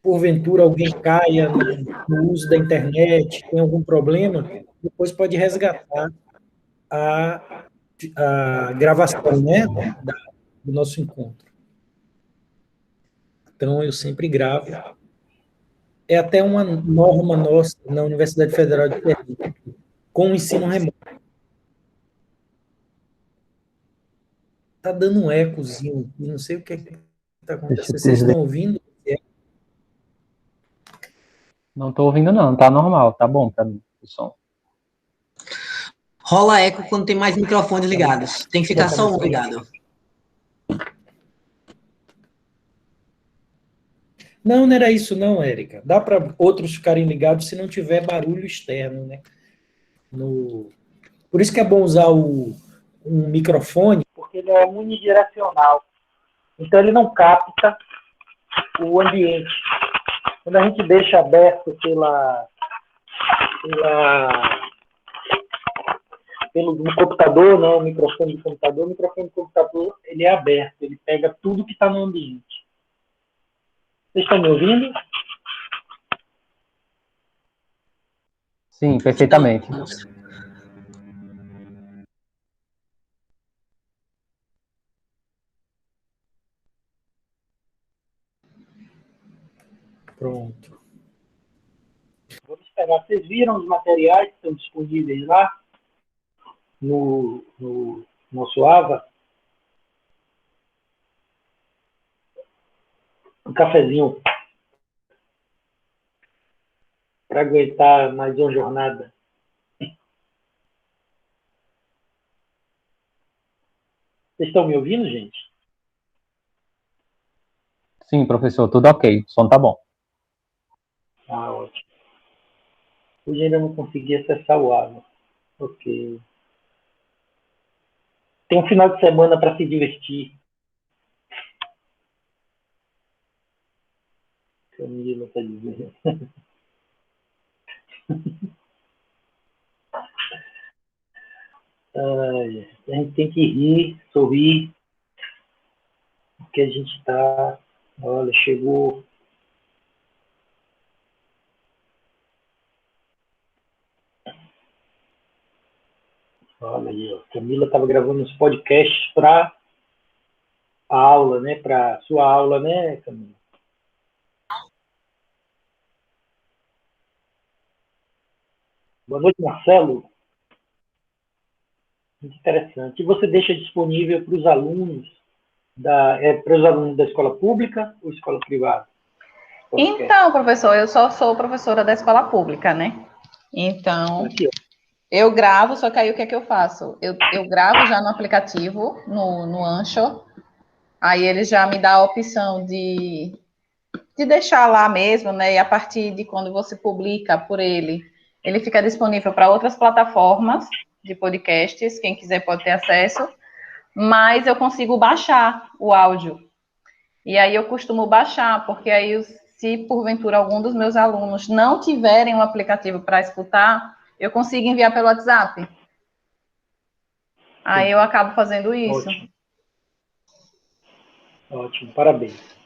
porventura alguém caia no uso da internet, tem algum problema, depois pode resgatar a gravação, né, do nosso encontro. Então, eu sempre gravo. É até uma norma nossa na Universidade Federal de Pernambuco, com o ensino remoto. Está dando um ecozinho, e não sei o que está acontecendo. Vocês estão ouvindo? Não estou ouvindo, não. Tá normal, tá bom para mim o som. Rola eco quando tem mais microfones ligados. Tem que ficar só um ligado. Não era isso não, Érica. Dá para outros ficarem ligados se não tiver barulho externo, né? Por isso que é bom usar um microfone, porque ele é unidirecional. Então ele não capta o ambiente. Quando a gente deixa aberto pelo computador, né, o microfone do computador, ele é aberto, ele pega tudo que está no ambiente. Vocês estão me ouvindo? Sim, perfeitamente. Pronto. Vamos esperar. Vocês viram os materiais que estão disponíveis lá no nosso AVA? Um cafezinho para aguentar mais uma jornada. Vocês estão me ouvindo, gente? Sim, professor, tudo ok. O som tá bom. Ah, ótimo. Hoje ainda não consegui acessar o AVA. Ok. Tem um final de semana para se divertir. Camila está dizendo. A gente tem que rir, sorrir, porque a gente está... Olha, chegou... Olha aí, ó. Camila estava gravando uns podcasts para a aula, né? Para sua aula, né, Camila? Boa noite, Marcelo. Muito interessante. E você deixa disponível para os alunos para os alunos da escola pública ou escola privada? Então, professor, eu só sou professora da escola pública, né? Então, Aqui, eu gravo, só que aí o que é que eu faço? Eu gravo já no aplicativo, no Anchor, aí ele já me dá a opção de deixar lá mesmo, né? E a partir de quando você publica por ele fica disponível para outras plataformas de podcasts, quem quiser pode ter acesso, mas eu consigo baixar o áudio. E aí eu costumo baixar, porque aí se porventura algum dos meus alunos não tiverem um aplicativo para escutar, eu consigo enviar pelo WhatsApp. Aí eu acabo fazendo isso. Ótimo. Ótimo, parabéns.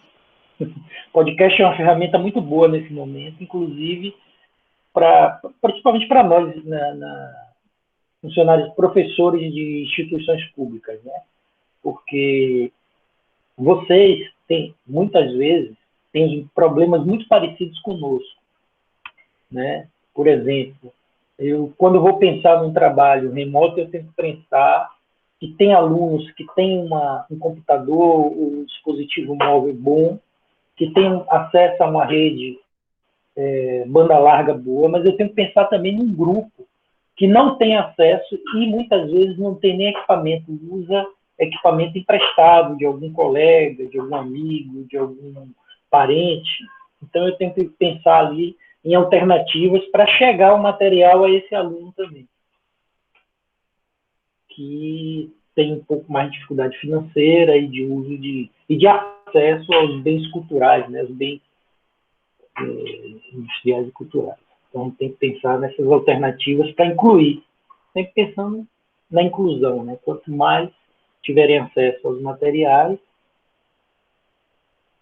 Podcast é uma ferramenta muito boa nesse momento, inclusive principalmente para nós, funcionários, professores de instituições públicas, né? Porque vocês muitas vezes têm problemas muito parecidos conosco, né? Por exemplo, quando eu vou pensar num trabalho remoto, eu tenho que pensar que tem alunos que têm um computador, um dispositivo móvel bom, que tem acesso a uma rede banda larga boa, mas eu tenho que pensar também num grupo que não tem acesso e muitas vezes não tem nem equipamento, usa equipamento emprestado de algum colega, de algum amigo, de algum parente. Então eu tenho que pensar ali em alternativas para chegar o material a esse aluno também, que tem um pouco mais de dificuldade financeira e de uso e de acesso aos bens culturais, né, os bens industriais e culturais. Então tem que pensar nessas alternativas para incluir, sempre pensando na inclusão, né? Quanto mais tiverem acesso aos materiais,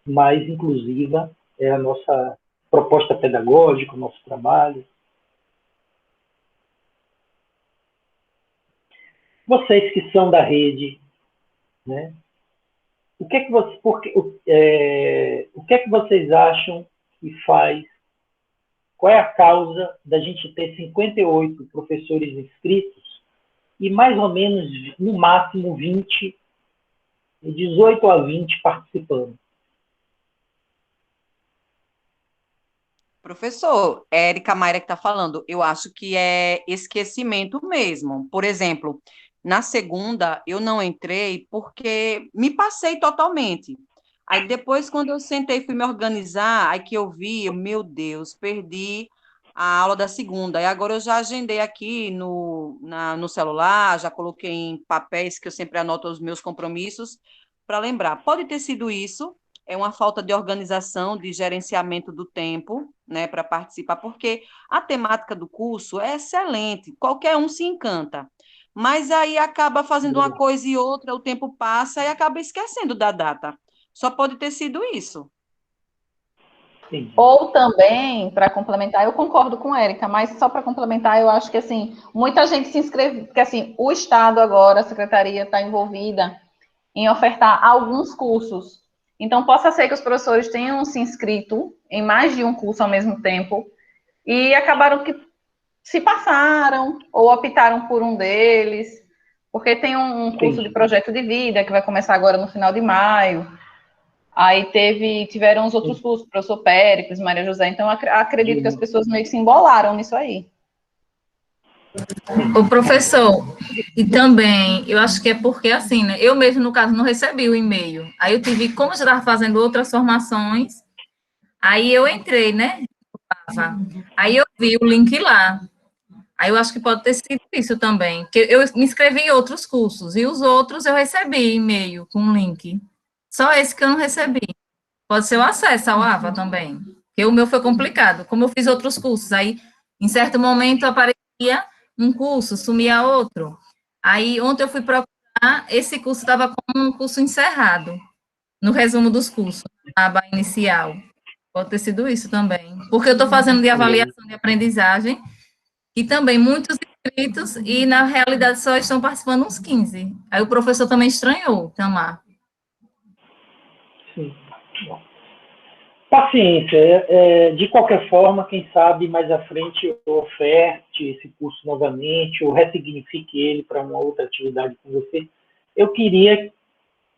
mais inclusiva é a nossa proposta pedagógica, o nosso trabalho. Vocês que são da rede, né? O que é que vocês acham que faz? Qual é a causa da gente ter 58 professores inscritos e mais ou menos, no máximo, 20, 18 a 20 participando? Professor, Érica Mayra que está falando, eu acho que é esquecimento mesmo. Por exemplo, na segunda eu não entrei porque me passei totalmente. Aí depois, quando eu sentei e fui me organizar, aí que eu vi, meu Deus, perdi a aula da segunda. E agora eu já agendei aqui no celular, já coloquei em papéis que eu sempre anoto os meus compromissos para lembrar. Pode ter sido isso, é uma falta de organização, de gerenciamento do tempo, né, para participar, porque a temática do curso é excelente, qualquer um se encanta, mas aí acaba fazendo uma coisa e outra, o tempo passa e acaba esquecendo da data. Só pode ter sido isso. Sim. Ou também, para complementar, eu concordo com a Érica, mas só para complementar, eu acho que assim, muita gente se inscreve, porque assim, o Estado agora, a Secretaria está envolvida em ofertar alguns cursos. Então, possa ser que os professores tenham se inscrito em mais de um curso ao mesmo tempo e acabaram que se passaram ou optaram por um deles, porque tem um curso de projeto de vida que vai começar agora no final de maio. Aí tiveram os outros cursos, professor Péricles, Maria José. Então, acredito que as pessoas meio que se embolaram nisso aí. O professor, e também, eu acho que é porque, assim, né, eu mesmo, no caso, não recebi o e-mail. Aí eu tive, como eu já estava fazendo outras formações, aí eu entrei, né, aí eu vi o link lá. Aí eu acho que pode ter sido isso também, porque eu me inscrevi em outros cursos, e os outros eu recebi e-mail com o link. Só esse que eu não recebi. Pode ser o acesso ao AVA também, porque o meu foi complicado. Como eu fiz outros cursos, aí, em certo momento, aparecia um curso, sumia outro. Aí, ontem eu fui procurar, esse curso estava como um curso encerrado, no resumo dos cursos, na aba inicial. Pode ter sido isso também. Porque eu estou fazendo de avaliação de aprendizagem, e também muitos inscritos, e na realidade só estão participando uns 15. Aí o professor também estranhou, Tamar. Sim. Paciência. De qualquer forma, quem sabe mais à frente eu oferte esse curso novamente, ou ressignifique ele para uma outra atividade com você. Eu queria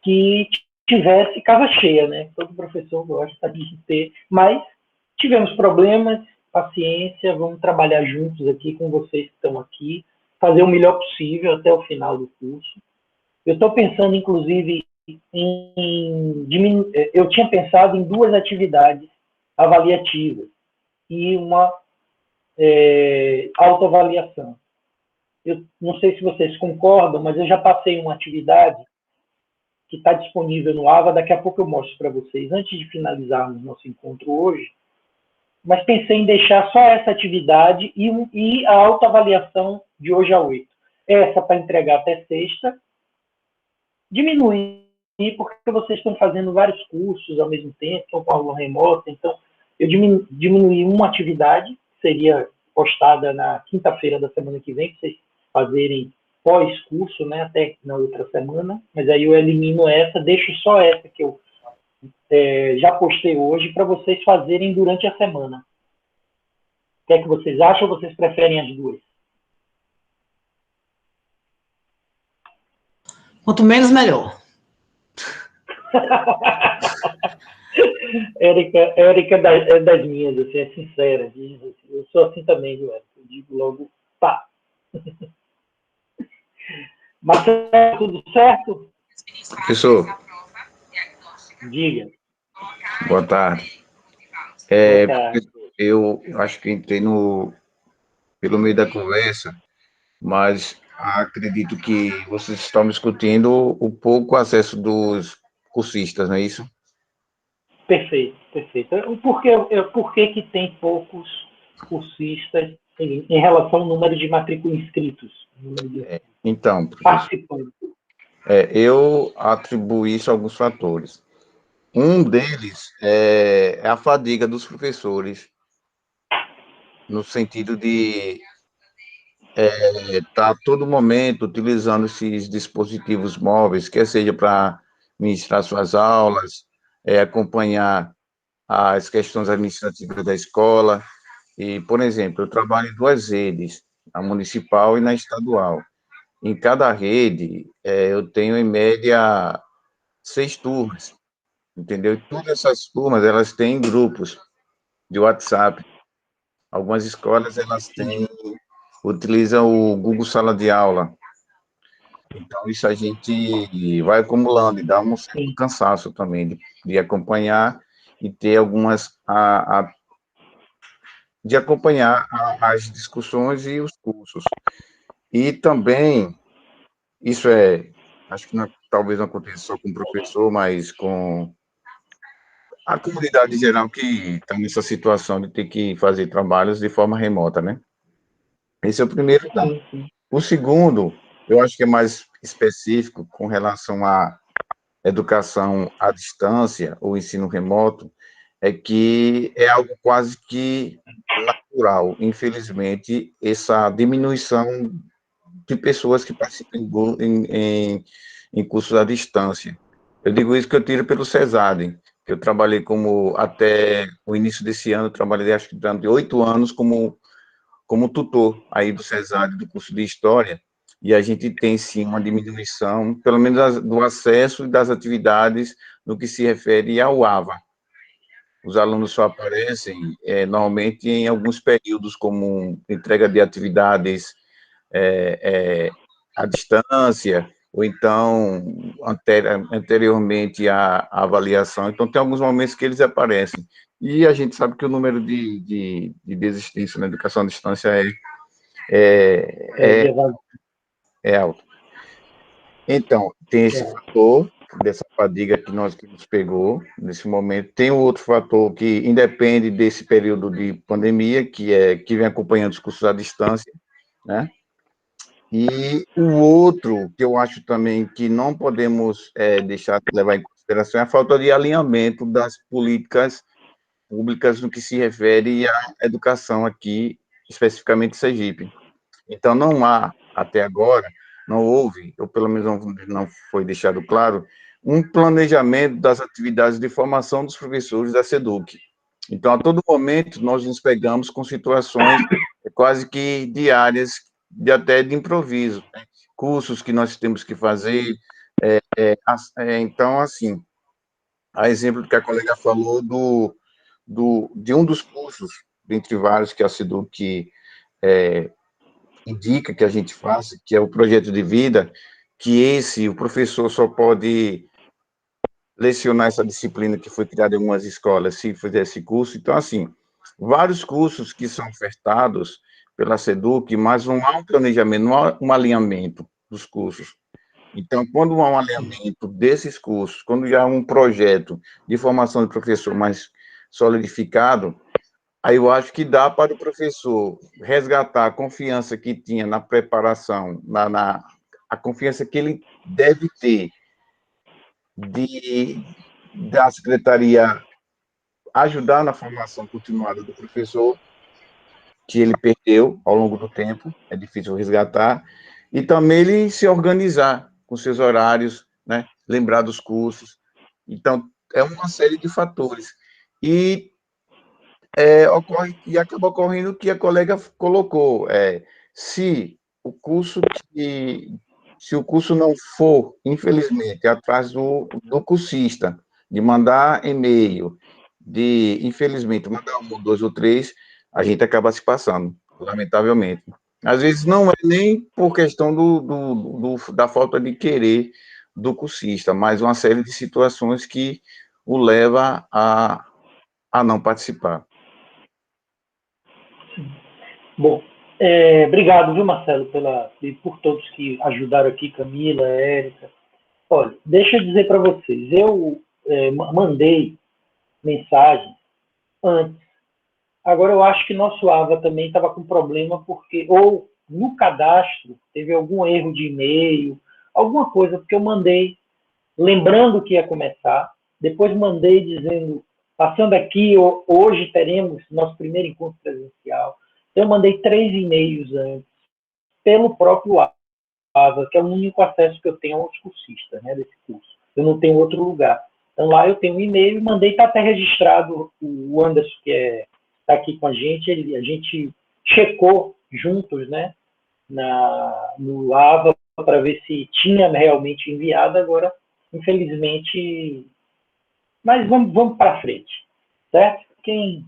que tivesse casa cheia, né? Todo professor gosta de ter, mas tivemos problemas, paciência, vamos trabalhar juntos aqui com vocês que estão aqui, fazer o melhor possível até o final do curso. Eu estou pensando, inclusive, eu tinha pensado em 2 atividades avaliativas e uma autoavaliação. Eu não sei se vocês concordam, mas eu já passei uma atividade que está disponível no AVA, daqui a pouco eu mostro para vocês, antes de finalizarmos nosso encontro hoje, mas pensei em deixar só essa atividade e a autoavaliação de hoje a 8. Essa para entregar até sexta, diminuir, porque vocês estão fazendo vários cursos ao mesmo tempo, estão com aula remota, então eu diminuí uma atividade, que seria postada na quinta-feira da semana que vem, para vocês fazerem pós-curso, né, até na outra semana, mas aí eu elimino essa, deixo só essa que eu já postei hoje para vocês fazerem durante a semana. O que é que vocês acham ou vocês preferem as 2? Quanto menos, melhor. Érica é das minhas, assim, é sincera. Diz, assim, eu sou assim também, viu, Érica? Eu digo logo, pá. Marcelo, tudo certo? Professor, Diga. boa tarde. Eu acho que entrei pelo meio da conversa, mas acredito que vocês estão discutindo o pouco acesso dos cursistas, não é isso? Perfeito, perfeito. Por que tem poucos cursistas em relação ao número de matrícula inscritos? Então, professor, Participando. eu atribuo isso a alguns fatores. Um deles é a fadiga dos professores, no sentido de estar a todo momento utilizando esses dispositivos móveis, quer seja para ministrar suas aulas, acompanhar as questões administrativas da escola. E, por exemplo, eu trabalho em duas redes, a municipal e na estadual. Em cada rede, eu tenho, em média, 6 turmas, entendeu? E todas essas turmas, elas têm grupos de WhatsApp. Algumas escolas, elas utilizam o Google Sala de Aula. Então, isso a gente vai acumulando e dá um certo cansaço também de acompanhar e ter algumas de acompanhar as discussões e os cursos. E também, isso acho que talvez não aconteça só com o professor, mas com a comunidade em geral que está nessa situação de ter que fazer trabalhos de forma remota, né? Esse é o primeiro ponto. O segundo, eu acho que é mais específico com relação à educação à distância ou ensino remoto, é que é algo quase que natural, infelizmente, essa diminuição de pessoas que participam em cursos à distância. Eu digo isso que eu tiro pelo CESAD, que eu trabalhei até o início desse ano, eu trabalhei acho que durante 8 anos como tutor aí do CESAD, do curso de História, e a gente tem, sim, uma diminuição, pelo menos do acesso e das atividades no que se refere ao AVA. Os alunos só aparecem, normalmente, em alguns períodos, como entrega de atividades à distância, ou então, anteriormente à avaliação. Então, tem alguns momentos que eles aparecem. E a gente sabe que o número de desistência na educação à distância é alto. Então, tem esse fator dessa fadiga que nos pegou nesse momento. Tem um outro fator que independe desse período de pandemia, que vem acompanhando os cursos à distância, né? E o outro, que eu acho também que não podemos deixar de levar em consideração, é a falta de alinhamento das políticas públicas no que se refere à educação aqui, especificamente em Sergipe. Então, não há, até agora, não houve, ou pelo menos não foi deixado claro, um planejamento das atividades de formação dos professores da SEDUC. Então, a todo momento, nós nos pegamos com situações quase que diárias, até de improviso, né? Cursos que nós temos que fazer. Então, assim, a exemplo do que a colega falou de um dos cursos, dentre vários que a SEDUC indica que a gente faça, que é o projeto de vida, que o professor só pode lecionar essa disciplina que foi criada em algumas escolas, se fizer esse curso. Então, assim, vários cursos que são ofertados pela SEDUC, mas não há um planejamento, não há um alinhamento dos cursos. Então, quando há um alinhamento desses cursos, quando já há um projeto de formação de professor mais solidificado, aí eu acho que dá para o professor resgatar a confiança que tinha na preparação, a confiança que ele deve ter da secretaria ajudar na formação continuada do professor, que ele perdeu ao longo do tempo, é difícil resgatar, e também ele se organizar com seus horários, né? Lembrar dos cursos. Então, é uma série de fatores. E acaba ocorrendo o que a colega colocou. Se o curso não for, infelizmente, atrás do cursista, de mandar e-mail, infelizmente, mandar 1, 2 ou 3, a gente acaba se passando, lamentavelmente. Às vezes não é nem por questão da falta de querer do cursista, mas uma série de situações que o leva a não participar. Bom, obrigado, viu, Marcelo, e por todos que ajudaram aqui, Camila, Érica. Olha, deixa eu dizer para vocês, eu mandei mensagem antes. Agora, eu acho que nosso AVA também estava com problema, porque ou no cadastro teve algum erro de e-mail, alguma coisa, porque eu mandei lembrando que ia começar, depois mandei dizendo, passando aqui, hoje teremos nosso primeiro encontro presencial. Eu mandei 3 e-mails antes, pelo próprio AVA, que é o único acesso que eu tenho aos cursistas, né, desse curso. Eu não tenho outro lugar. Então, lá eu tenho um e-mail e mandei, está até registrado, o Anderson, que está aqui com a gente checou juntos, né, no AVA, para ver se tinha realmente enviado. Agora, infelizmente, mas vamos para frente, certo? Quem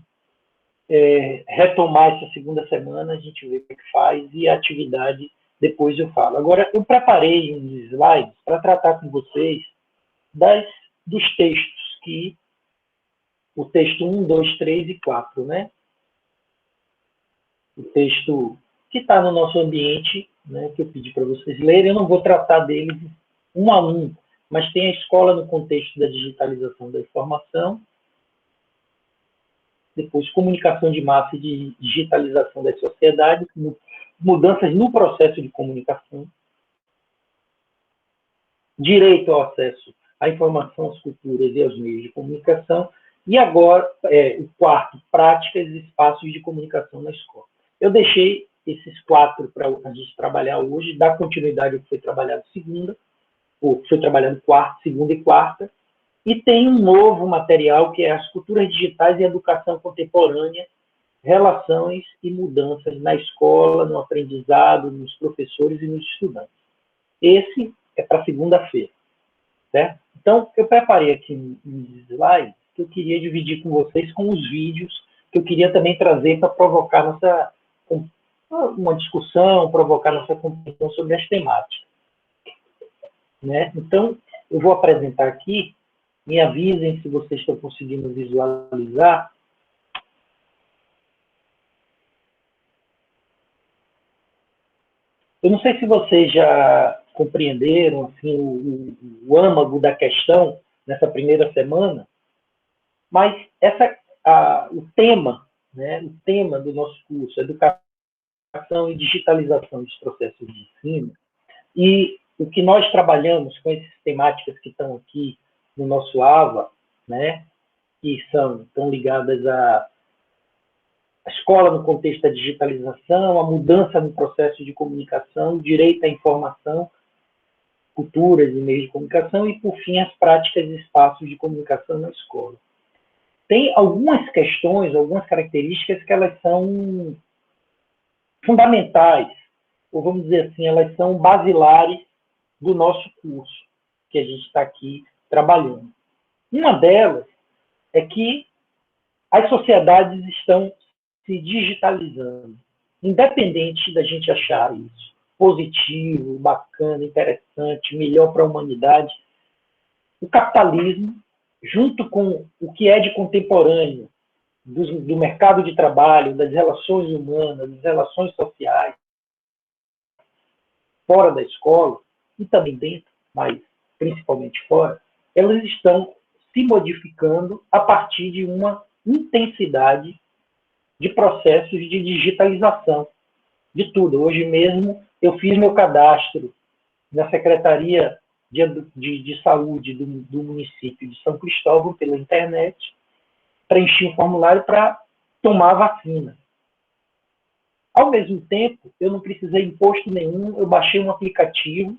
retomar essa segunda semana, a gente vê o que faz, e a atividade depois eu falo. Agora, eu preparei uns slides para tratar com vocês dos textos, o texto 1, 2, 3 e 4, né? O texto que está no nosso ambiente, né, que eu pedi para vocês lerem. Eu não vou tratar deles um a um, mas tem a escola no contexto da digitalização da informação, depois comunicação de massa e digitalização das sociedades, mudanças no processo de comunicação, direito ao acesso à informação, às culturas e aos meios de comunicação, e agora, o quarto, práticas e espaços de comunicação na escola. Eu deixei esses 4 para a gente trabalhar hoje, dar continuidade ao que foi trabalhado quarta, segunda e quarta, e tem um novo material que é as culturas digitais e educação contemporânea, relações e mudanças na escola, no aprendizado, nos professores e nos estudantes. Esse é para segunda-feira, certo? Então, eu preparei aqui uns slides que eu queria dividir com vocês, com os vídeos que eu queria também trazer para provocar uma discussão, provocar nossa compreensão sobre as temáticas, né? Então, eu vou apresentar aqui, me avisem se vocês estão conseguindo visualizar. Eu não sei se vocês já compreenderam assim, o âmago da questão nessa primeira semana, mas o tema, né, o tema do nosso curso, educação e digitalização dos processos de ensino, e o que nós trabalhamos com essas temáticas que estão aqui no nosso AVA, né, que estão ligadas à escola no contexto da digitalização, a mudança no processo de comunicação, direito à informação, culturas e meios de comunicação, e, por fim, as práticas e espaços de comunicação na escola. Tem algumas questões, algumas características que elas são fundamentais, ou vamos dizer assim, elas são basilares do nosso curso, que a gente está aqui trabalhando. Uma delas é que as sociedades estão se digitalizando, independente da gente achar isso positivo, bacana, interessante, melhor para a humanidade. O capitalismo, junto com o que é de contemporâneo do mercado de trabalho, das relações humanas, das relações sociais, fora da escola, e também dentro, mas principalmente fora, elas estão se modificando a partir de uma intensidade de processos de digitalização de tudo. Hoje mesmo eu fiz meu cadastro na Secretaria de Saúde do município de São Cristóvão pela internet, preenchi um formulário para tomar a vacina. Ao mesmo tempo, eu não precisei imposto nenhum, eu baixei um aplicativo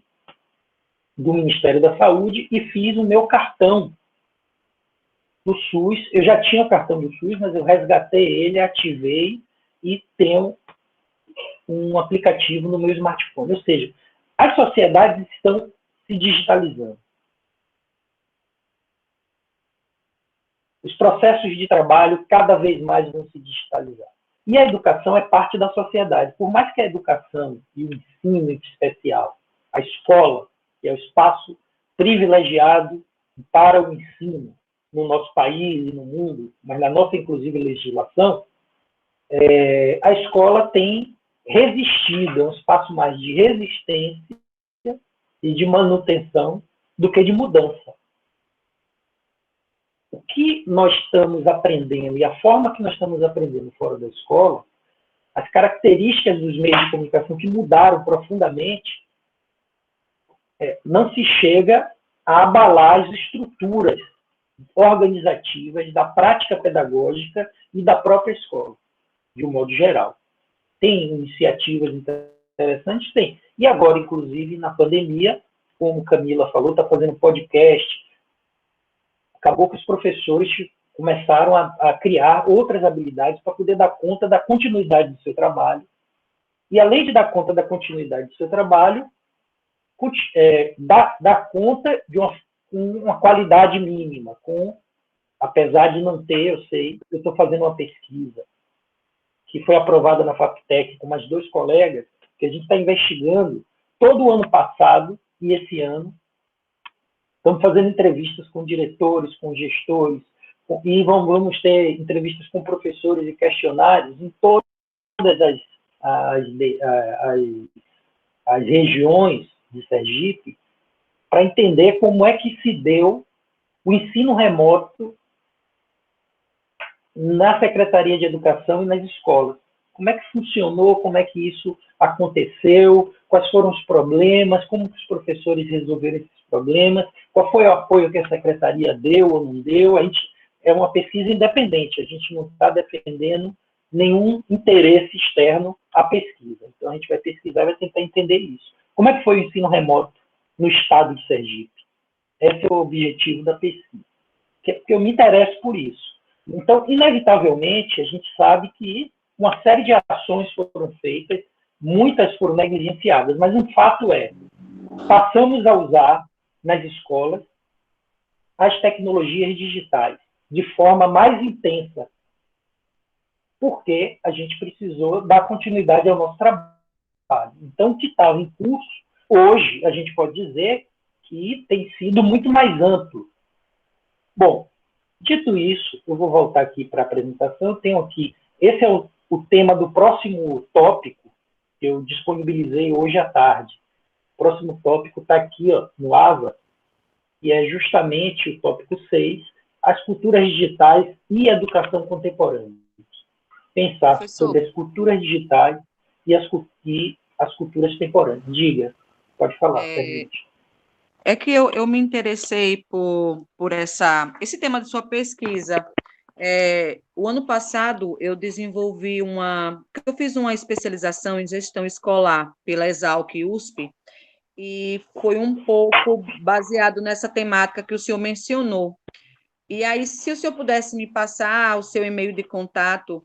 do Ministério da Saúde e fiz o meu cartão do SUS. Eu já tinha o cartão do SUS, mas eu resgatei ele, ativei e tenho um aplicativo no meu smartphone. Ou seja, as sociedades estão se digitalizando. Os processos de trabalho cada vez mais vão se digitalizar. E a educação é parte da sociedade. Por mais que a educação e o ensino em especial, a escola, que é o espaço privilegiado para o ensino no nosso país e no mundo, mas na nossa, inclusive, legislação, a escola tem resistido, é um espaço mais de resistência e de manutenção do que de mudança. O que nós estamos aprendendo e a forma que nós estamos aprendendo fora da escola, as características dos meios de comunicação que mudaram profundamente, não se chega a abalar as estruturas organizativas da prática pedagógica e da própria escola, de um modo geral. Tem iniciativas interessantes? Tem. E agora, inclusive, na pandemia, como Camila falou, está fazendo podcast. Acabou que os professores começaram a criar outras habilidades para poder dar conta da continuidade do seu trabalho. E, além de dar conta da continuidade do seu trabalho, dar conta de uma qualidade mínima, apesar de não ter, eu estou fazendo uma pesquisa que foi aprovada na FAPTEC com mais 2 colegas, que a gente está investigando todo o ano passado e esse ano. Estamos fazendo entrevistas com diretores, com gestores, e vamos ter entrevistas com professores e questionários em todas as regiões de Sergipe, para entender como é que se deu o ensino remoto na Secretaria de Educação e nas escolas. Como é que funcionou, como é que isso aconteceu, quais foram os problemas, como os professores resolveram esses problemas, qual foi o apoio que a Secretaria deu ou não deu. É uma pesquisa independente, a gente não está defendendo nenhum interesse externo à pesquisa. Então, a gente vai pesquisar e vai tentar entender isso. Como é que foi o ensino remoto no estado de Sergipe? Esse é o objetivo da pesquisa, porque eu me interesso por isso. Então, inevitavelmente, a gente sabe que uma série de ações foram feitas, muitas foram negligenciadas, mas um fato é, passamos a usar nas escolas as tecnologias digitais de forma mais intensa, porque a gente precisou dar continuidade ao nosso trabalho. Então, o que estava em curso, hoje, a gente pode dizer que tem sido muito mais amplo. Bom, dito isso, eu vou voltar aqui para a apresentação. Eu tenho aqui, esse é o tema do próximo tópico que eu disponibilizei hoje à tarde. O próximo tópico está aqui, ó, no AVA, e é justamente o tópico 6, as culturas digitais e educação contemporânea. Pensar sobre as culturas digitais e as culturas temporâneas. Diga, pode falar, permite. É que eu me interessei por esse tema de sua pesquisa. O ano passado, eu fiz uma especialização em gestão escolar pela Exalc USP, e foi um pouco baseado nessa temática que o senhor mencionou. E aí, se o senhor pudesse me passar o seu e-mail de contato,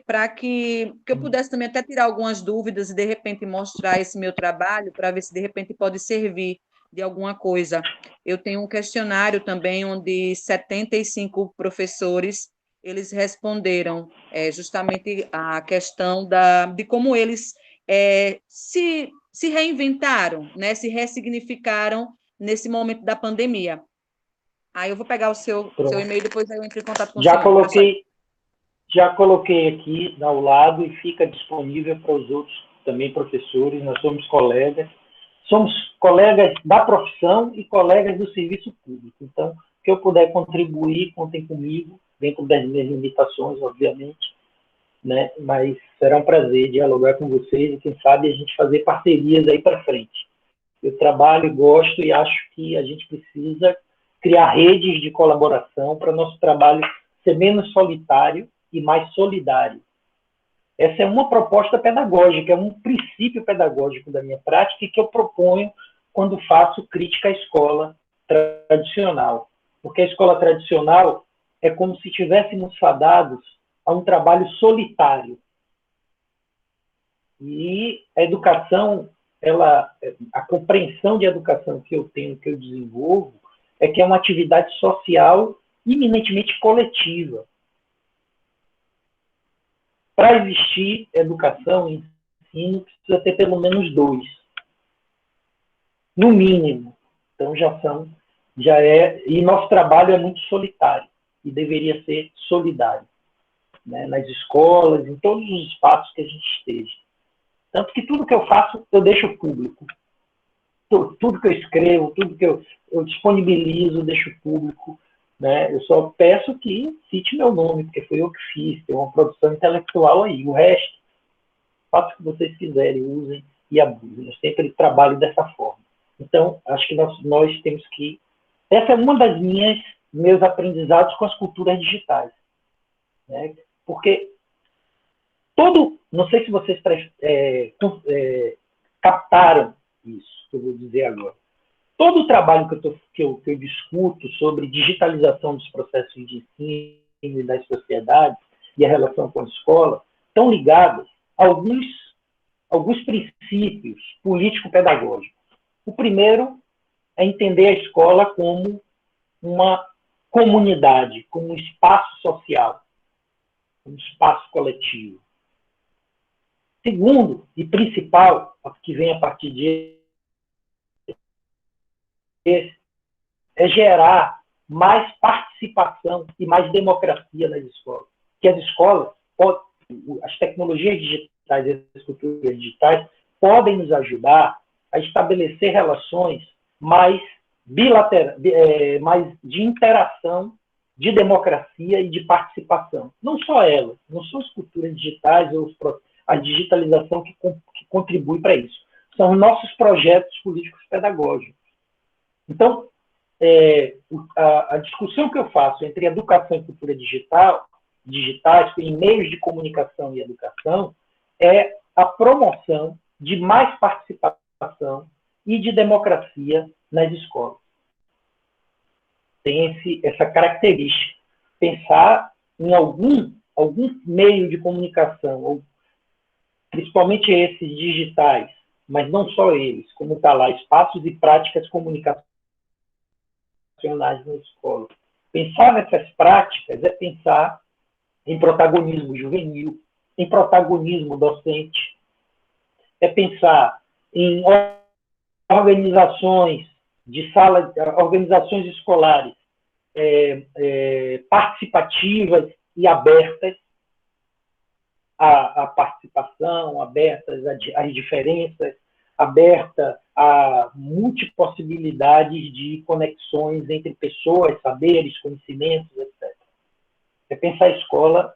para que eu pudesse também até tirar algumas dúvidas e, de repente, mostrar esse meu trabalho, para ver se, de repente, pode servir de alguma coisa. Eu tenho um questionário também, onde 75 professores, eles responderam justamente a questão de como eles se reinventaram, né, se ressignificaram nesse momento da pandemia. Aí eu vou pegar o seu e-mail, depois eu entro em contato com o senhor. Já coloquei aqui ao lado e fica disponível para os outros também professores. Nós somos colegas da profissão e colegas do serviço público. Então, o que eu puder contribuir, contem comigo, dentro das minhas limitações, obviamente, né? Mas será um prazer dialogar com vocês e, quem sabe, a gente fazer parcerias aí para frente. Eu trabalho, gosto e acho que a gente precisa criar redes de colaboração para o nosso trabalho ser menos solitário e mais solidário. Essa é uma proposta pedagógica, é um princípio pedagógico da minha prática e que eu proponho quando faço crítica à escola tradicional. Porque a escola tradicional é como se estivéssemos fadados a um trabalho solitário. E a educação, a compreensão de educação que eu tenho, que eu desenvolvo, é que é uma atividade social eminentemente coletiva. Para existir educação e ensino, precisa ter pelo menos 2. No mínimo. Então, e nosso trabalho é muito solitário e deveria ser solidário, né? Nas escolas, em todos os espaços que a gente esteja. Tanto que tudo que eu faço, eu deixo público. Tudo que eu escrevo, tudo que eu disponibilizo, eu deixo público. Né? Eu só peço que cite meu nome, porque foi eu que fiz, tem uma produção intelectual aí. O resto, façam o que vocês quiserem, usem e abusem. Eu sempre trabalho dessa forma. Então, acho que nós temos que... Essa é uma das minhas meus aprendizados com as culturas digitais, né? Porque não sei se vocês captaram isso que eu vou dizer agora. Todo o trabalho que eu discuto sobre digitalização dos processos de ensino e das sociedades e a relação com a escola estão ligados a alguns princípios político-pedagógicos. O primeiro é entender a escola como uma comunidade, como um espaço social, um espaço coletivo. Segundo e principal, que vem a partir desse, é gerar mais participação e mais democracia nas escolas. Que as escolas, as tecnologias digitais e as culturas digitais podem nos ajudar a estabelecer relações mais mais de interação, de democracia e de participação. Não só elas, não são as culturas digitais ou a digitalização que contribui para isso. São nossos projetos políticos pedagógicos. Então, a discussão que eu faço entre educação e cultura digitais, em meios de comunicação e educação, é a promoção de mais participação e de democracia nas escolas. Tem essa característica. Pensar em algum meio de comunicação, ou principalmente esses digitais, mas não só eles, como está lá, espaços e práticas comunicacionais na escola. Pensar nessas práticas é pensar em protagonismo juvenil, em protagonismo docente, é pensar em organizações organizações escolares participativas e abertas à participação, abertas às diferenças, aberta a multipossibilidades de conexões entre pessoas, saberes, conhecimentos, etc. É pensar a escola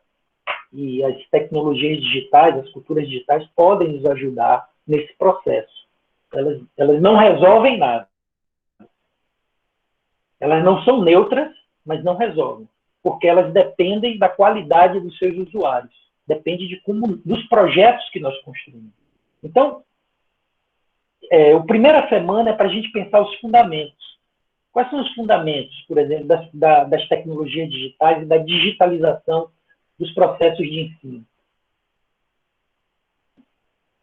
e as tecnologias digitais, as culturas digitais podem nos ajudar nesse processo. Elas não resolvem nada. Elas não são neutras, mas não resolvem, porque elas dependem da qualidade dos seus usuários, depende dos projetos que nós construímos. Então, a primeira semana é para a gente pensar os fundamentos. Quais são os fundamentos, por exemplo, das tecnologias digitais e da digitalização dos processos de ensino?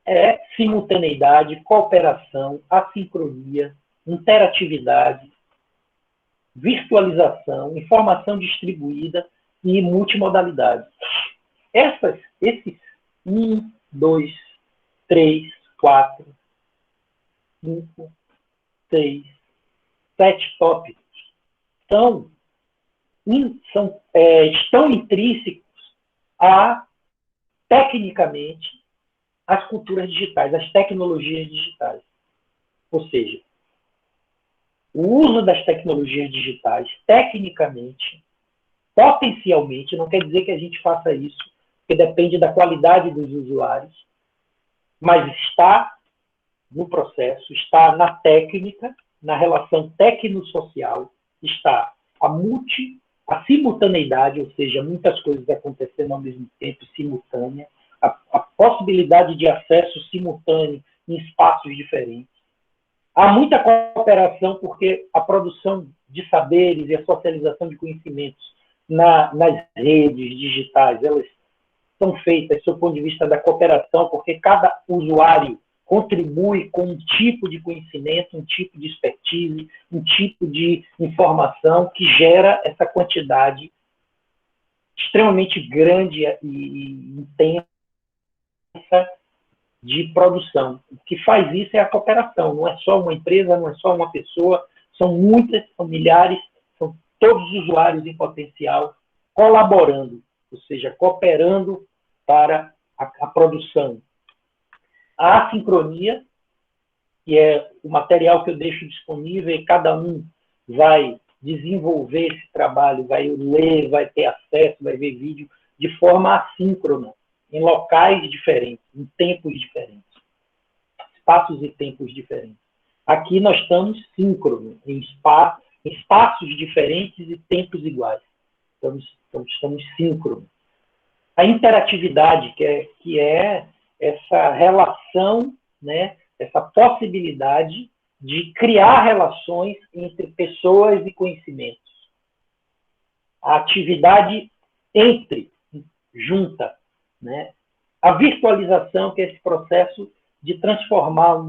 É simultaneidade, cooperação, assincronia, interatividade, virtualização, informação distribuída e multimodalidade. Esses 1, 2, 3, 4, 5, 6, 7 tópicos estão intrínsecos tecnicamente, às culturas digitais, às tecnologias digitais. Ou seja, o uso das tecnologias digitais, tecnicamente, potencialmente, não quer dizer que a gente faça isso, porque depende da qualidade dos usuários, mas está no processo, está na técnica, na relação tecno-social, está a simultaneidade, ou seja, muitas coisas acontecendo ao mesmo tempo, simultânea, a possibilidade de acesso simultâneo em espaços diferentes. Há muita cooperação porque a produção de saberes e a socialização de conhecimentos nas redes digitais, elas são feitas do ponto de vista da cooperação, porque cada usuário contribui com um tipo de conhecimento, um tipo de expertise, um tipo de informação que gera essa quantidade extremamente grande e intensa de produção. O que faz isso é a cooperação, não é só uma empresa, não é só uma pessoa, são muitas, são milhares, são todos os usuários em potencial colaborando, ou seja, cooperando para a produção. A assincronia, que é o material que eu deixo disponível e cada um vai desenvolver esse trabalho, vai ler, vai ter acesso, vai ver vídeo de forma assíncrona, em locais diferentes, em tempos diferentes, espaços e tempos diferentes. Aqui nós estamos síncronos, em espaço, espaços diferentes e tempos iguais. Estamos síncronos. A interatividade, que é essa relação, né, essa possibilidade de criar relações entre pessoas e conhecimentos. A atividade junta, né? A virtualização, que é esse processo de transformar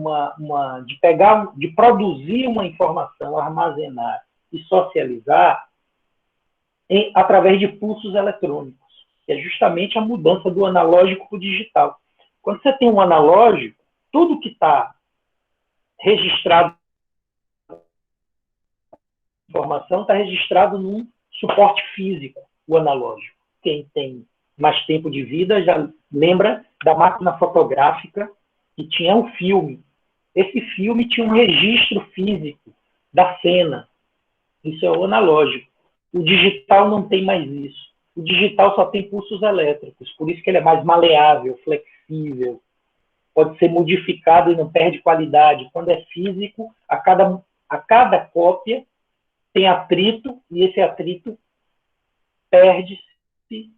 de produzir uma informação, armazenar e socializar através de pulsos eletrônicos, que é justamente a mudança do analógico para o digital. Quando você tem um analógico, tudo que está registrado, informação está registrado num suporte físico, o analógico. Quem tem mais tempo de vida já lembra da máquina fotográfica, que tinha um filme. Esse filme tinha um registro físico da cena. Isso é o analógico. O digital não tem mais isso. O digital só tem pulsos elétricos, por isso que ele é mais maleável, flexível, pode ser modificado e não perde qualidade. Quando é físico, a cada cópia tem atrito, e esse atrito perde-se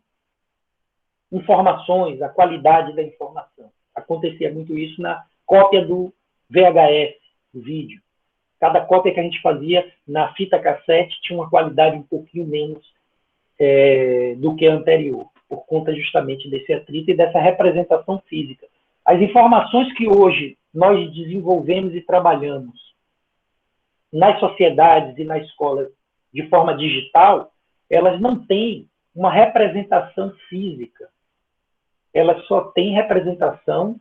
informações, a qualidade da informação. Acontecia muito isso na cópia do VHS, do vídeo. Cada cópia que a gente fazia na fita cassete tinha uma qualidade um pouquinho menos do que a anterior, por conta justamente desse atrito e dessa representação física. As informações que hoje nós desenvolvemos e trabalhamos nas sociedades e na escola de forma digital, elas não têm uma representação física. Elas só têm representação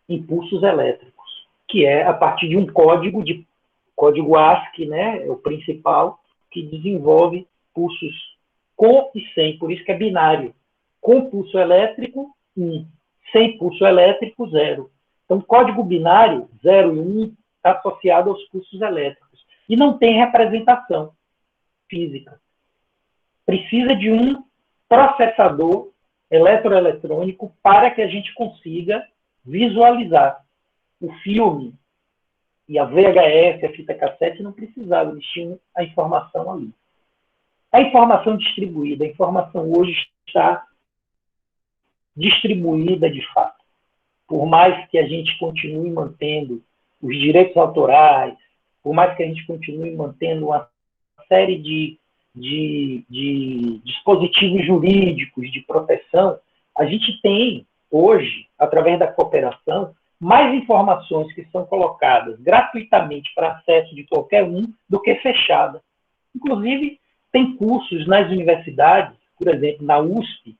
em pulsos elétricos, que é a partir de um código ASCII, né, é o principal, que desenvolve pulsos com e sem, por isso que é binário. Com pulso elétrico, 1. Sem pulso elétrico, 0. Então, código binário, 0 e 1, está associado aos pulsos elétricos. E não tem representação física. Precisa de um processador eletroeletrônico para que a gente consiga visualizar. O filme e a VHS, a fita cassete, não precisavam, eles tinham a informação ali. A informação distribuída, a informação hoje está distribuída de fato. Por mais que a gente continue mantendo os direitos autorais, por mais que a gente continue mantendo uma série de dispositivos jurídicos de proteção, a gente tem hoje, através da cooperação, mais informações que são colocadas gratuitamente para acesso de qualquer um do que fechada. Inclusive, tem cursos nas universidades, por exemplo, na USP,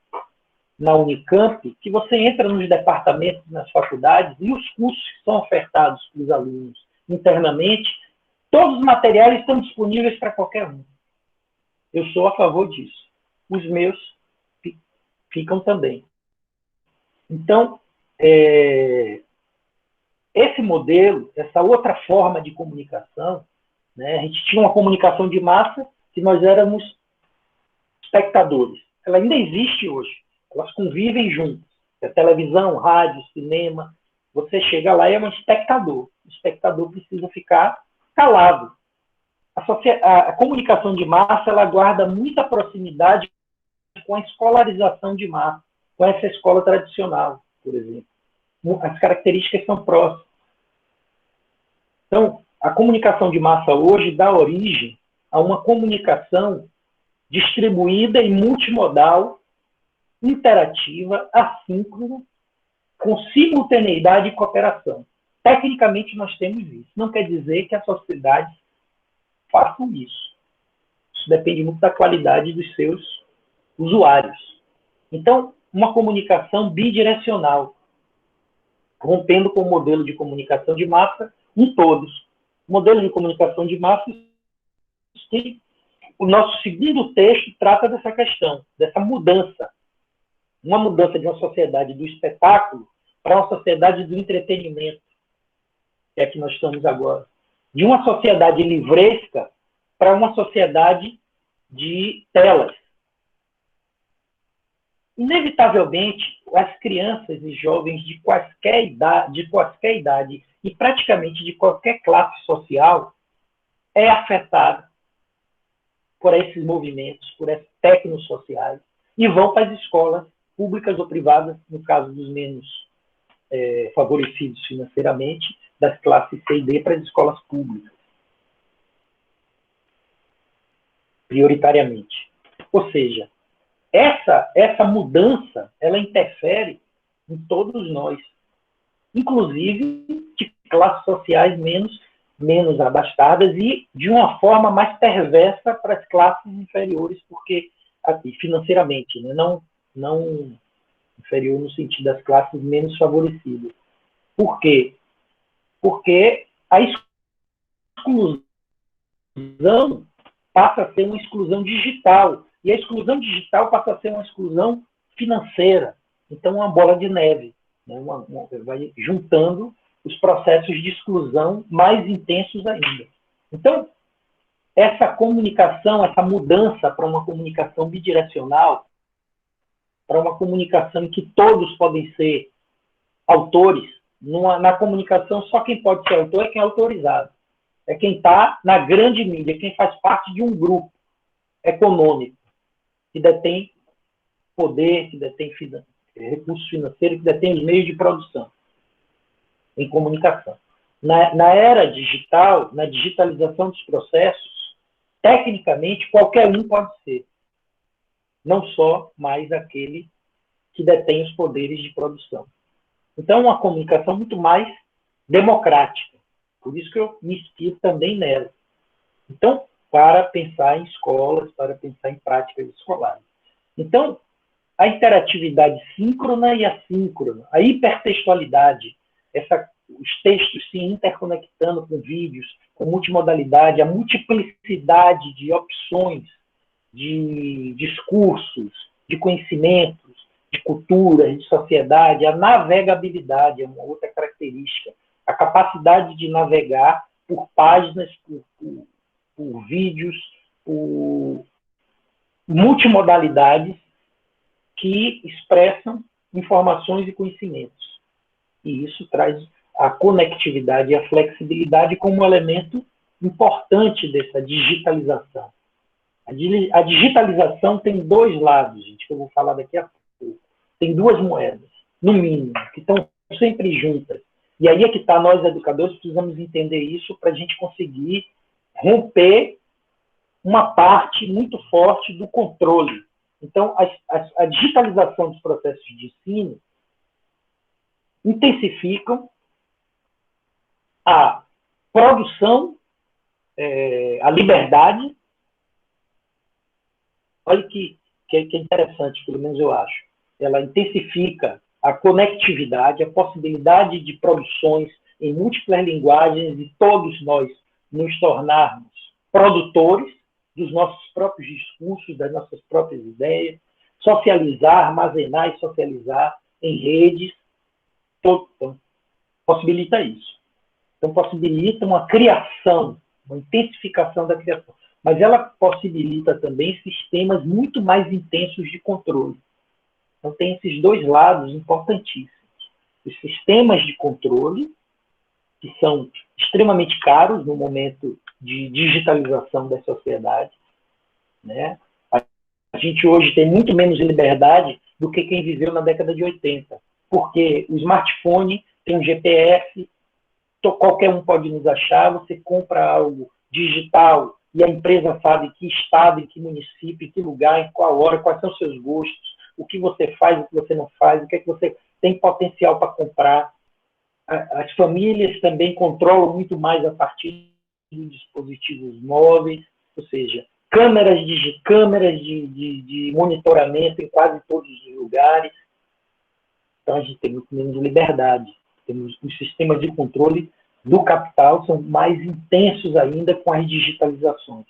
na Unicamp, que você entra nos departamentos, nas faculdades, e os cursos que são ofertados para os alunos internamente, todos os materiais estão disponíveis para qualquer um. Eu sou a favor disso. Os meus ficam também. Então, esse modelo, essa outra forma de comunicação, né, a gente tinha uma comunicação de massa que nós éramos espectadores. Ela ainda existe hoje. Elas convivem juntas. A televisão, rádio, cinema, você chega lá e é um espectador. O espectador precisa ficar calado. A comunicação de massa, ela guarda muita proximidade com a escolarização de massa, com essa escola tradicional, por exemplo. As características são próximas. Então, a comunicação de massa hoje dá origem a uma comunicação distribuída e multimodal, interativa, assíncrona, com simultaneidade e cooperação. Tecnicamente, nós temos isso. Não quer dizer que as sociedades façam isso. Isso depende muito da qualidade dos seus usuários. Então, uma comunicação bidirecional, rompendo com o modelo de comunicação de massa em todos. O modelo de comunicação de massa, o nosso segundo texto trata dessa questão, dessa mudança. Uma mudança de uma sociedade do espetáculo para uma sociedade do entretenimento, que é que nós estamos agora. De uma sociedade livresca para uma sociedade de telas. Inevitavelmente, as crianças e jovens de quaisquer idade e praticamente de qualquer classe social é afetada por esses movimentos, por esses tecnosociais, e vão para as escolas públicas ou privadas, no caso dos menos favorecidos financeiramente, das classes C e D, para as escolas públicas, prioritariamente. Ou seja, essa mudança, ela interfere em todos nós, inclusive de classes sociais menos abastadas e de uma forma mais perversa para as classes inferiores, porque, assim, financeiramente, né? Não inferior no sentido das classes menos favorecidas. Por quê? Porque a exclusão passa a ser uma exclusão digital, e a exclusão digital passa a ser uma exclusão financeira. Então, uma bola de neve, né? Vai juntando os processos de exclusão mais intensos ainda. Então, essa comunicação, essa mudança para uma comunicação bidirecional, para uma comunicação em que todos podem ser autores, na comunicação só quem pode ser autor é quem é autorizado. É quem está na grande mídia, quem faz parte de um grupo econômico, que detém poder, que detém recursos financeiros, que detém os meios de produção em comunicação. Na era digital, na digitalização dos processos, tecnicamente, qualquer um pode ser. Não só mais aquele que detém os poderes de produção. Então, uma comunicação muito mais democrática. Por isso que eu me inspiro também nela. Então, para pensar em escolas, para pensar em práticas escolares. Então, a interatividade síncrona e assíncrona, a hipertextualidade, os textos se interconectando com vídeos, com multimodalidade, a multiplicidade de opções, de discursos, de conhecimentos, de cultura, de sociedade, a navegabilidade é uma outra característica, a capacidade de navegar por páginas, por vídeos, por multimodalidades que expressam informações e conhecimentos. E isso traz a conectividade e a flexibilidade como um elemento importante dessa digitalização. A digitalização tem dois lados, gente, que eu vou falar daqui a pouco. Tem duas moedas, no mínimo, que estão sempre juntas. E aí é que está, nós educadores precisamos entender isso para a gente conseguir romper uma parte muito forte do controle. Então, a digitalização dos processos de ensino intensificam a produção, a liberdade. Olha que é interessante, pelo menos eu acho. Ela intensifica a conectividade, a possibilidade de produções em múltiplas linguagens e todos nós nos tornarmos produtores dos nossos próprios discursos, das nossas próprias ideias, socializar, armazenar e socializar em redes. Então, possibilita isso. Então, possibilita uma criação, uma intensificação da criação. Mas ela possibilita também sistemas muito mais intensos de controle. Então, tem esses dois lados importantíssimos. Os sistemas de controle, que são extremamente caros no momento de digitalização da sociedade, né? A gente hoje tem muito menos liberdade do que quem viveu na década de 80, porque o smartphone tem um GPS, qualquer um pode nos achar, você compra algo digital e a empresa sabe em que estado, em que município, em que lugar, em qual hora, quais são os seus gostos, o que você faz, o que você não faz, o que é que você tem potencial para comprar. As famílias também controlam muito mais a partir de dispositivos móveis, ou seja, câmeras de monitoramento em quase todos os lugares. Então, a gente tem muito menos liberdade. Temos os sistemas de controle do capital são mais intensos ainda com as digitalizações.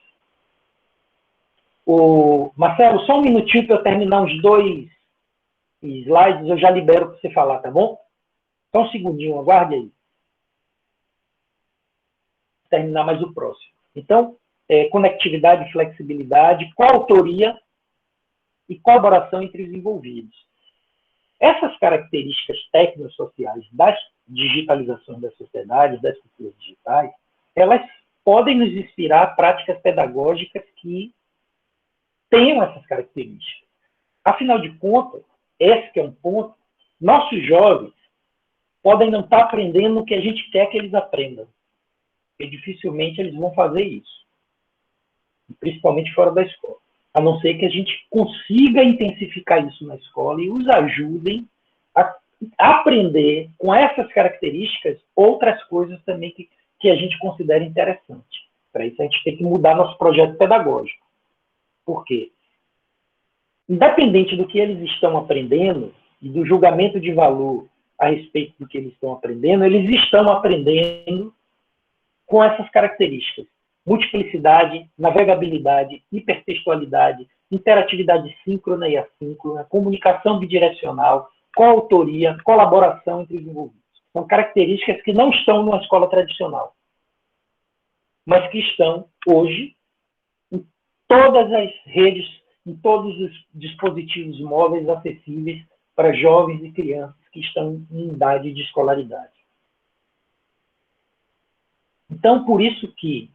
Marcelo, só um minutinho para eu terminar uns 2 slides, eu já libero para você falar, tá bom? Só um segundinho, aguarde aí. Vou terminar mais o próximo. Então, conectividade e flexibilidade, coautoria e colaboração entre os envolvidos. Essas características tecnosociais das digitalizações da sociedade, das culturas digitais, elas podem nos inspirar práticas pedagógicas que tenham essas características. Afinal de contas, esse que é um ponto, nossos jovens podem não estar aprendendo o que a gente quer que eles aprendam, porque dificilmente eles vão fazer isso, principalmente fora da escola, a não ser que a gente consiga intensificar isso na escola e os ajudem a aprender com essas características outras coisas também que a gente considera interessante. Para isso a gente tem que mudar nosso projeto pedagógico. Por quê? Independente do que eles estão aprendendo e do julgamento de valor a respeito do que eles estão aprendendo, eles estão aprendendo com essas características: multiplicidade, navegabilidade, hipertextualidade, interatividade síncrona e assíncrona, comunicação bidirecional, coautoria, colaboração entre os envolvidos. São características que não estão numa escola tradicional, mas que estão hoje em todas as redes, em todos os dispositivos móveis acessíveis para jovens e crianças que estão em idade de escolaridade. Então, por isso que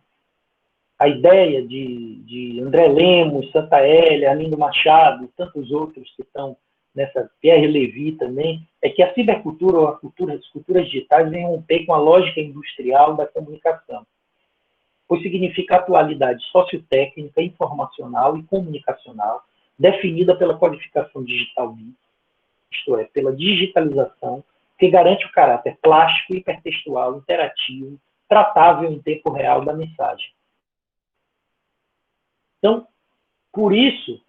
a ideia de André Lemos, Santa Hélia, Arlindo Machado e tantos outros que estão nessa, Pierre Levy também, é que a cibercultura ou as culturas digitais venham romper com a lógica industrial da comunicação, pois significa atualidade sociotécnica, informacional e comunicacional, definida pela qualificação digital, isto é, pela digitalização, que garante o caráter plástico, hipertextual, interativo, tratável em tempo real da mensagem. Então, por isso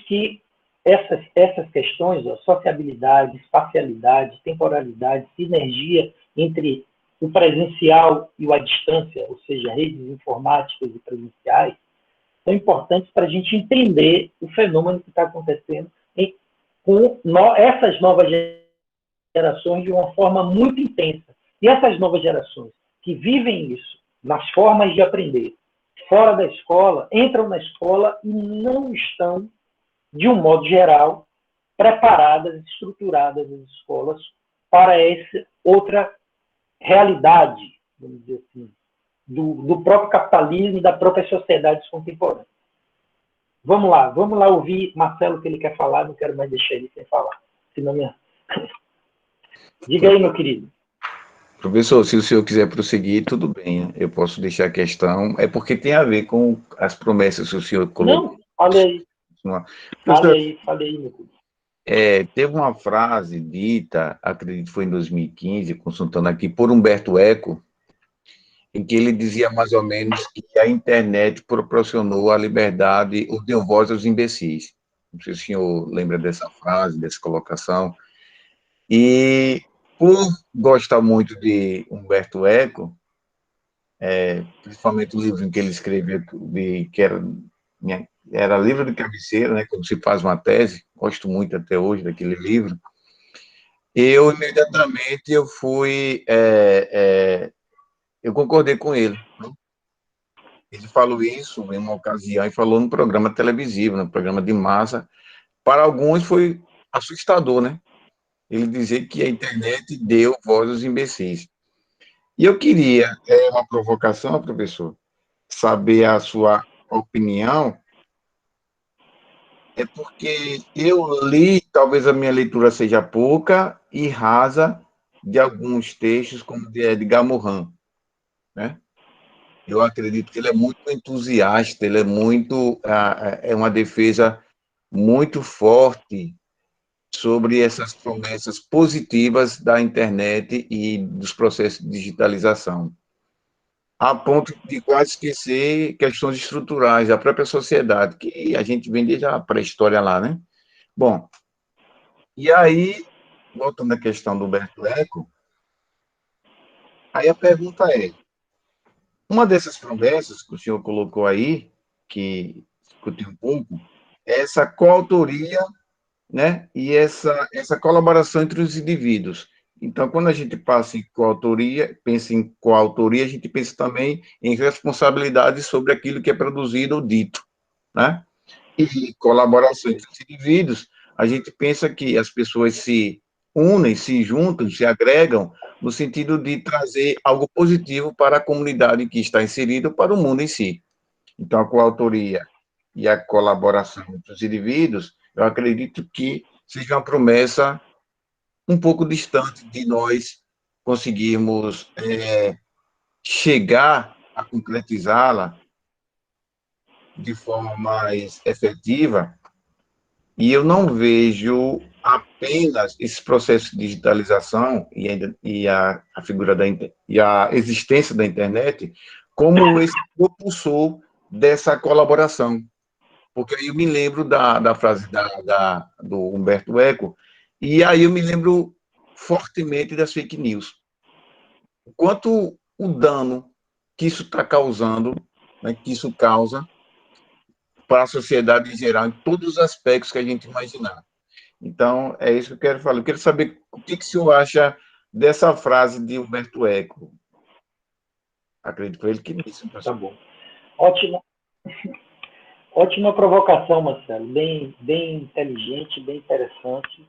que essas questões, ó, sociabilidade, espacialidade, temporalidade, sinergia entre o presencial e o à distância, ou seja, redes informáticas e presenciais, são importantes para a gente entender o fenômeno que está acontecendo com essas novas gerações de uma forma muito intensa. E essas novas gerações que vivem isso nas formas de aprender fora da escola, entram na escola e não estão, de um modo geral, preparadas, estruturadas as escolas para essa outra realidade, vamos dizer assim, do próprio capitalismo e da própria sociedade contemporânea. Vamos lá ouvir Marcelo, que ele quer falar, não quero mais deixar ele sem falar. Senão minha... Diga aí, meu querido. Professor, se o senhor quiser prosseguir, tudo bem, né? Eu posso deixar a questão, é porque tem a ver com as promessas que o senhor colocou. Não, olha aí. Fale aí, meu querido. Teve uma frase dita, acredito que foi em 2015, consultando aqui, por Humberto Eco, em que ele dizia mais ou menos que a internet proporcionou a liberdade, ou deu voz aos imbecis. Não sei se o senhor lembra dessa frase, dessa colocação. E, por gostar muito de Humberto Eco, principalmente o livro em que ele escreveu, que era livro de cabeceira, né, quando se faz uma tese, gosto muito até hoje daquele livro, eu imediatamente eu concordei com ele. Né? Ele falou isso em uma ocasião e falou no programa televisivo, no programa de massa. Para alguns foi assustador, né? Ele dizer que a internet deu voz aos imbecis. E eu queria, uma provocação, professor, saber a sua opinião, porque eu li, talvez a minha leitura seja pouca e rasa, de alguns textos, como de Edgar Morin, né? Eu acredito que ele é muito entusiasta, ele é uma defesa muito forte sobre essas promessas positivas da internet e dos processos de digitalização, a ponto de quase esquecer questões estruturais da própria sociedade, que a gente vem desde a pré-história lá, né? Bom, e aí, voltando à questão do Humberto Eco, aí a pergunta é, uma dessas promessas que o senhor colocou aí, que discutiu um pouco, é essa coautoria, né? E essa colaboração entre os indivíduos. Então, quando a gente pensa em coautoria, a gente pensa também em responsabilidade sobre aquilo que é produzido ou dito, né? E colaboração entre os indivíduos, a gente pensa que as pessoas se unem, se juntam, se agregam, no sentido de trazer algo positivo para a comunidade que está inserida, para o mundo em si. Então, a coautoria e a colaboração entre os indivíduos, eu acredito que seja uma promessa um pouco distante de nós conseguirmos chegar a concretizá-la de forma mais efetiva, e eu não vejo apenas esse processo de digitalização e a figura e a existência da internet como esse propulsor dessa colaboração. Porque aí eu me lembro da frase do Humberto Eco, e aí eu me lembro fortemente das fake news. O quanto o dano que isso está causando, né, que isso causa para a sociedade em geral, em todos os aspectos que a gente imaginar. Então, é isso que eu quero falar. Eu quero saber o que o senhor acha dessa frase de Humberto Eco. Acredito que foi ele que disse. Tá bom. Ótima provocação, Marcelo. Bem inteligente, bem interessante.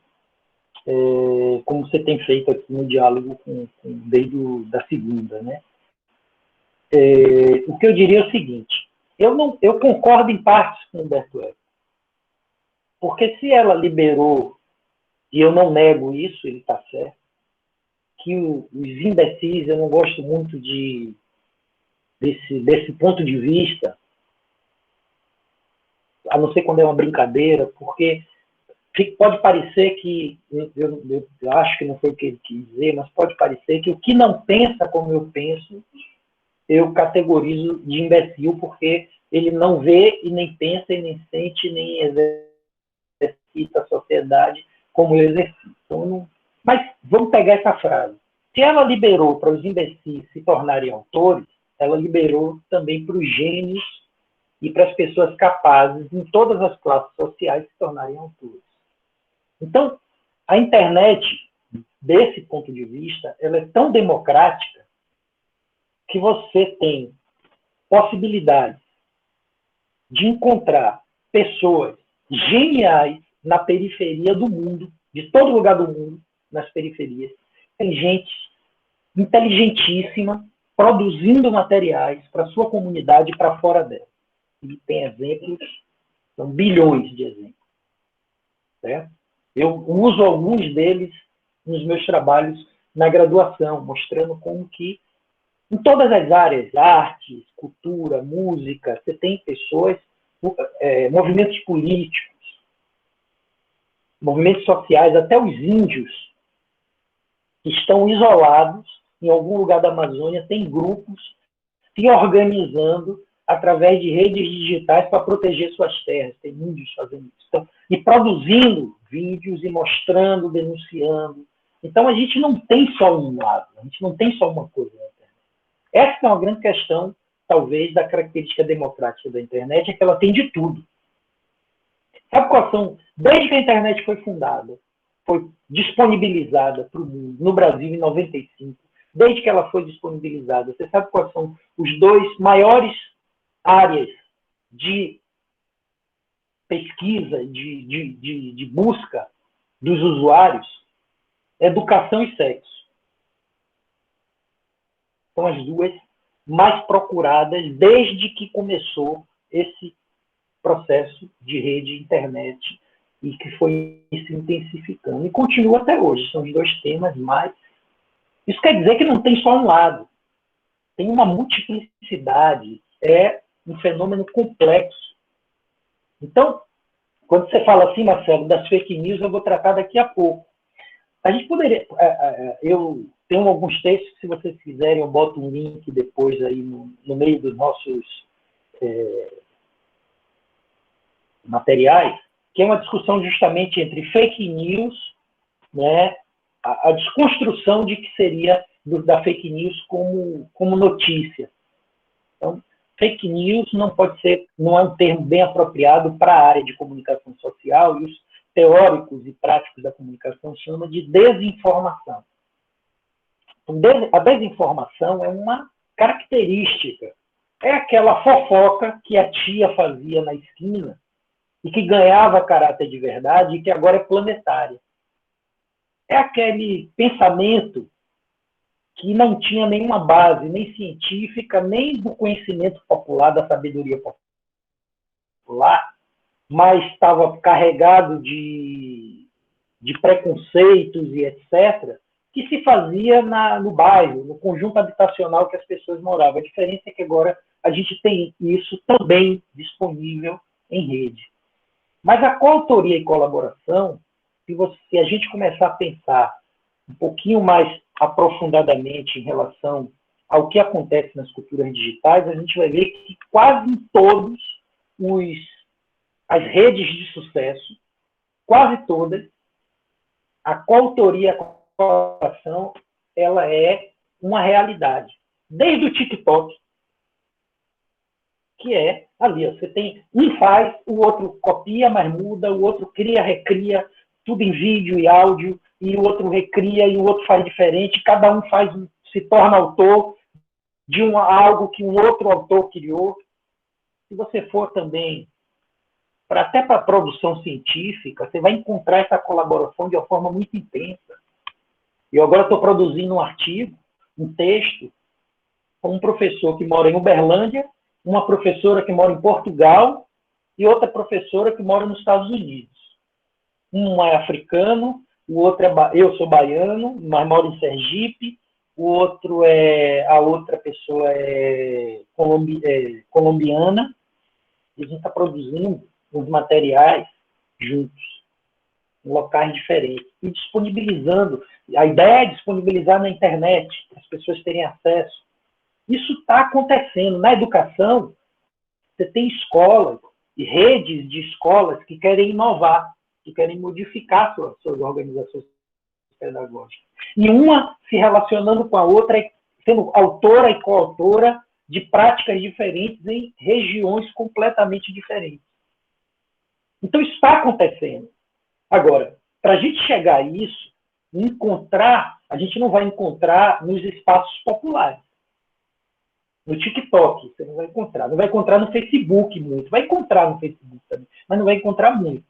Como você tem feito aqui no diálogo desde da segunda, né? O que eu diria é o seguinte: eu concordo em partes com o Humberto Eco. Porque se ela liberou, e eu não nego isso, ele está certo, que os imbecis, eu não gosto muito desse ponto de vista, a não ser quando é uma brincadeira, porque pode parecer que, eu acho que não foi o que ele quis dizer, mas pode parecer que o que não pensa como eu penso, eu categorizo de imbecil, porque ele não vê e nem pensa e nem sente, nem exercita a sociedade como eu exercito. Então, mas vamos pegar essa frase. Se ela liberou para os imbecis se tornarem autores, ela liberou também para os gênios e para as pessoas capazes, em todas as classes sociais, se tornarem autores. Então, a internet, desse ponto de vista, ela é tão democrática que você tem possibilidade de encontrar pessoas geniais na periferia do mundo, de todo lugar do mundo, nas periferias. Tem gente inteligentíssima produzindo materiais para a sua comunidade e para fora dela. E tem exemplos, são bilhões de exemplos. Certo? Eu uso alguns deles nos meus trabalhos na graduação, mostrando como que em todas as áreas, arte, cultura, música, você tem pessoas, movimentos políticos, movimentos sociais, até os índios que estão isolados em algum lugar da Amazônia, tem grupos se organizando através de redes digitais para proteger suas terras. Tem índios fazendo isso. Então, e produzindo vídeos e mostrando, denunciando. Então, a gente não tem só um lado, a gente não tem só uma coisa na internet. Essa é uma grande questão, talvez, da característica democrática da internet, é que ela tem de tudo. Sabe quais são? Desde que a internet foi fundada, foi disponibilizada para o mundo, no Brasil, em 95, desde que ela foi disponibilizada, você sabe quais são os dois maiores áreas de pesquisa, de busca dos usuários? Educação e sexo. São as duas mais procuradas desde que começou esse processo de rede internet e que foi se intensificando. E continua até hoje. São os dois temas mais... Isso quer dizer que não tem só um lado. Tem uma multiplicidade. É um fenômeno complexo. Então, quando você fala assim, Marcelo, das fake news, eu vou tratar daqui a pouco. A gente poderia... Eu tenho alguns textos, que, se vocês quiserem, eu boto um link depois aí no meio dos nossos materiais, que é uma discussão justamente entre fake news, né, a desconstrução de que seria da fake news como notícia. Então, fake news não é um termo bem apropriado para a área de comunicação social, e os teóricos e práticos da comunicação chamam de desinformação. A desinformação é uma característica. É aquela fofoca que a tia fazia na esquina e que ganhava caráter de verdade e que agora é planetária. é aquele pensamento que não tinha nenhuma base, nem científica, nem do conhecimento popular, da sabedoria popular, mas estava carregado de preconceitos e etc., que se fazia no bairro, no conjunto habitacional que as pessoas moravam. A diferença é que agora a gente tem isso também disponível em rede. Mas a coautoria e colaboração, se a gente começar a pensar um pouquinho mais aprofundadamente em relação ao que acontece nas culturas digitais, a gente vai ver que quase em todos as redes de sucesso, quase todas, a coautoria e a colaboração, ela é uma realidade. Desde o TikTok, que é ali, você tem um faz, o outro copia, mas muda, o outro cria, recria, tudo em vídeo e áudio, e o outro recria e o outro faz diferente, cada um se torna autor de algo que um outro autor criou. Se você for também, até para a produção científica, você vai encontrar essa colaboração de uma forma muito intensa. Eu agora estou produzindo um artigo, um texto, com um professor que mora em Uberlândia, uma professora que mora em Portugal e outra professora que mora nos Estados Unidos. Um é africano, o outro eu sou baiano, mas moro em Sergipe, a outra pessoa é colombiana, e a gente está produzindo os materiais juntos, em locais diferentes, e disponibilizando. A ideia é disponibilizar na internet, para as pessoas terem acesso. Isso está acontecendo. Na educação, você tem escolas e redes de escolas que querem inovar, que querem modificar suas organizações pedagógicas. E uma se relacionando com a outra, sendo autora e coautora de práticas diferentes em regiões completamente diferentes. Então, isso está acontecendo. Agora, para a gente chegar a isso, a gente não vai encontrar nos espaços populares. No TikTok, você não vai encontrar. Não vai encontrar no Facebook muito. Vai encontrar no Facebook também, mas não vai encontrar muito.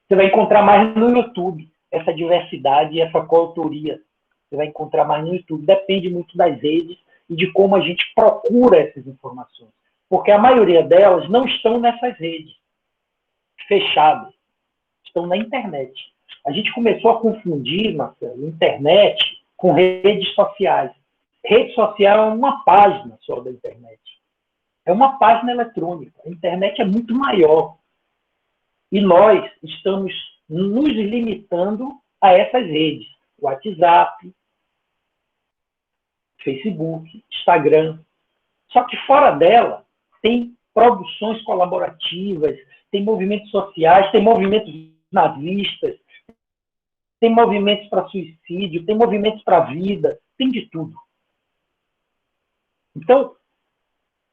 Você vai encontrar mais no YouTube, essa diversidade e essa coautoria. Você vai encontrar mais no YouTube. Depende muito das redes e de como a gente procura essas informações. Porque a maioria delas não estão nessas redes fechadas. Estão na internet. A gente começou a confundir, Marcelo, internet com redes sociais. Rede social é uma página só da internet. É uma página eletrônica. A internet é muito maior. E nós estamos nos limitando a essas redes. WhatsApp, Facebook, Instagram. Só que fora dela tem produções colaborativas, tem movimentos sociais, tem movimentos nazistas, tem movimentos para suicídio, tem movimentos para a vida, tem de tudo. Então,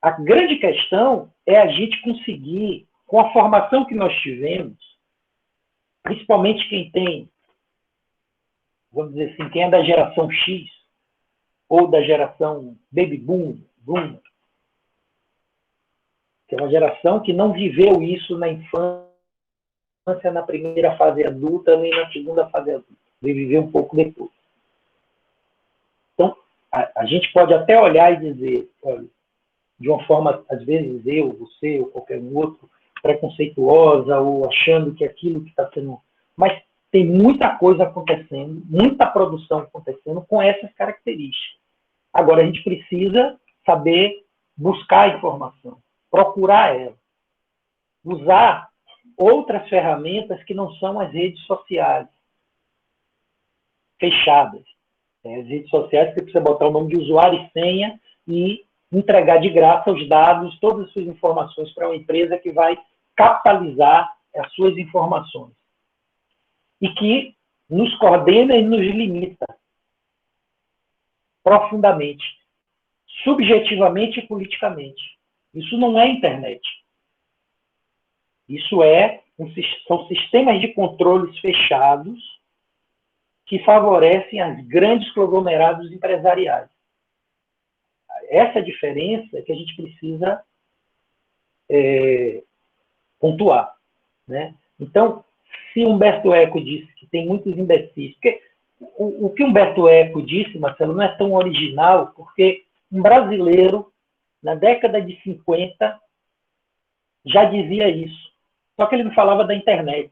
a grande questão é a gente conseguir, com a formação que nós tivemos, principalmente quem tem, vamos dizer assim, quem é da geração X, ou da geração Baby Boom, que é uma geração que não viveu isso na infância, na primeira fase adulta, nem na segunda fase adulta. Vai viver um pouco depois. Então, a gente pode até olhar e dizer, olha, de uma forma, às vezes eu, você ou qualquer outro, preconceituosa ou achando que aquilo que está sendo... Mas tem muita coisa acontecendo, muita produção acontecendo com essas características. Agora, a gente precisa saber buscar a informação, procurar ela, usar outras ferramentas que não são as redes sociais fechadas. As redes sociais, você precisa botar o nome de usuário e senha e entregar de graça os dados, todas as suas informações para uma empresa que vai capitalizar as suas informações. E que nos coordena e nos limita profundamente, subjetivamente e politicamente. Isso não é internet. Isso são sistemas de controles fechados que favorecem as grandes conglomerados empresariais. Essa diferença é que a gente precisa pontuar. Né? Então, se Humberto Eco disse que tem muitos imbecis, porque o que Humberto Eco disse, Marcelo, não é tão original, porque um brasileiro, na década de 50, já dizia isso. Só que ele não falava da internet.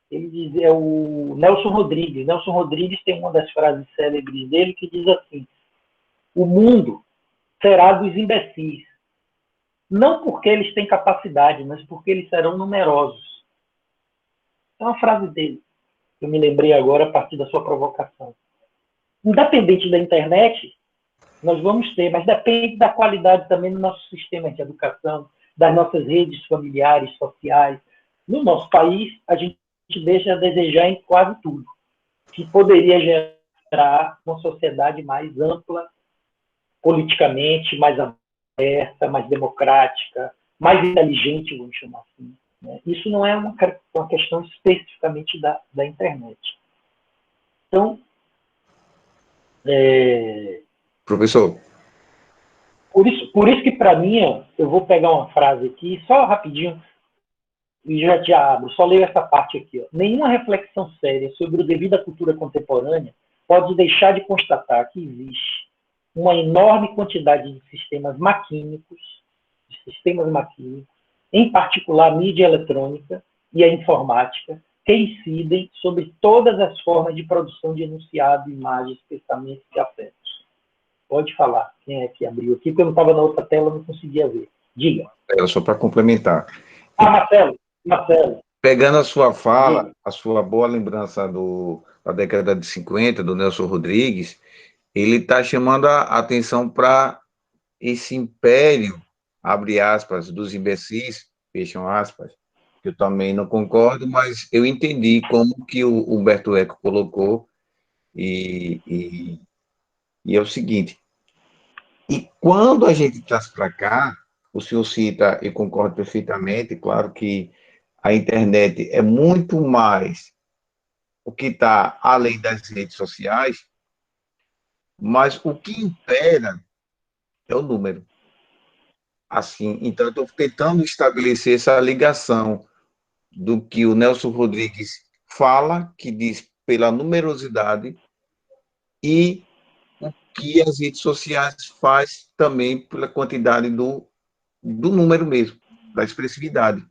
Ele dizia, o Nelson Rodrigues. Nelson Rodrigues tem uma das frases célebres dele que diz assim: o mundo será dos imbecis. Não porque eles têm capacidade, mas porque eles serão numerosos. É uma frase dele. Eu me lembrei agora a partir da sua provocação. Independente da internet, nós vamos ter, mas depende da qualidade também do nosso sistema de educação, das nossas redes familiares, sociais. No nosso país, a gente deixa a desejar em quase tudo, que poderia gerar uma sociedade mais ampla, politicamente, mais aberta, mais democrática, mais inteligente, vamos chamar assim. Isso não é uma questão especificamente da internet. Então, Professor. Por isso que, para mim, eu vou pegar uma frase aqui, só rapidinho, e já abro, só leio essa parte aqui. Ó. Nenhuma reflexão séria sobre o devido à cultura contemporânea pode deixar de constatar que existe uma enorme quantidade de sistemas maquínicos, em particular a mídia eletrônica e a informática, que incidem sobre todas as formas de produção de enunciado, imagens, pensamentos e afetos. Pode falar, quem é que abriu aqui, porque eu não estava na outra tela, não conseguia ver. Diga. Só para complementar. Marcelo. Pegando a sua fala, a sua boa lembrança da década de 50, do Nelson Rodrigues, ele está chamando a atenção para esse império, abre aspas, dos imbecis, fecham aspas, que eu também não concordo, mas eu entendi como que o Humberto Eco colocou, e é o seguinte, e quando a gente traz para cá, o senhor cita, e concordo perfeitamente, claro que a internet é muito mais o que está além das redes sociais, mas o que impera é o número. Assim, então, eu estou tentando estabelecer essa ligação do que o Nelson Rodrigues fala, que diz pela numerosidade, e o que as redes sociais faz também pela quantidade do número mesmo, da expressividade.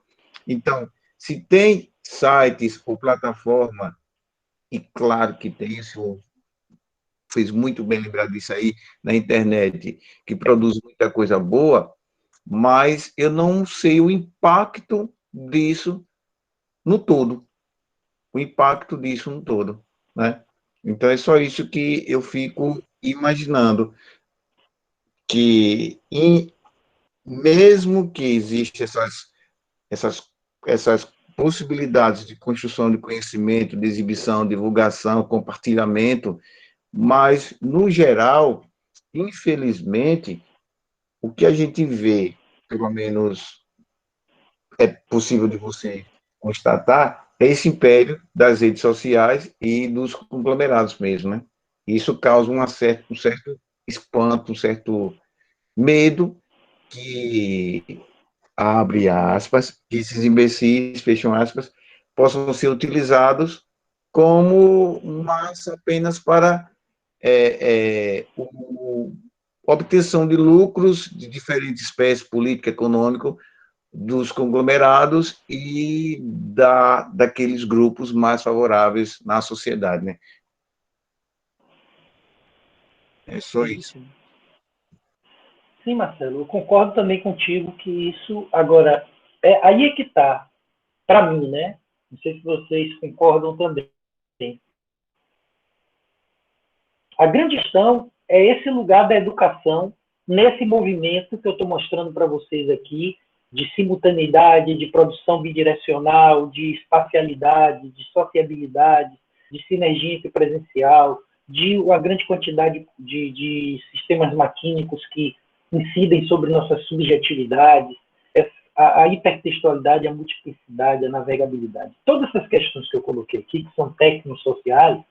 Então, se tem sites ou plataforma, e claro que tem, o senhor fez muito bem lembrar disso aí, na internet, que produz muita coisa boa, mas eu não sei o impacto disso no todo. O impacto disso no todo, né? Então, é só isso que eu fico imaginando, que mesmo que existam essas possibilidades de construção de conhecimento, de exibição, divulgação, compartilhamento, mas, no geral, infelizmente, o que a gente vê, pelo menos é possível de você constatar, é esse império das redes sociais e dos conglomerados mesmo, né? Isso causa um certo espanto, um certo medo que, abre aspas, que esses imbecis, fecham aspas, possam ser utilizados como massa apenas para obtenção de lucros de diferentes espécies político, econômico, dos conglomerados e daqueles grupos mais favoráveis na sociedade, né? É só isso. Sim, Marcelo, eu concordo também contigo que isso, agora, aí é que está, para mim, né? Não sei se vocês concordam também. A grande questão é esse lugar da educação, nesse movimento que eu estou mostrando para vocês aqui, de simultaneidade, de produção bidirecional, de espacialidade, de sociabilidade, de sinergia interpresencial, de uma grande quantidade de sistemas maquínicos que incidem sobre nossas subjetividades, a hipertextualidade, a multiplicidade, a navegabilidade. Todas essas questões que eu coloquei aqui, que são tecnosociais,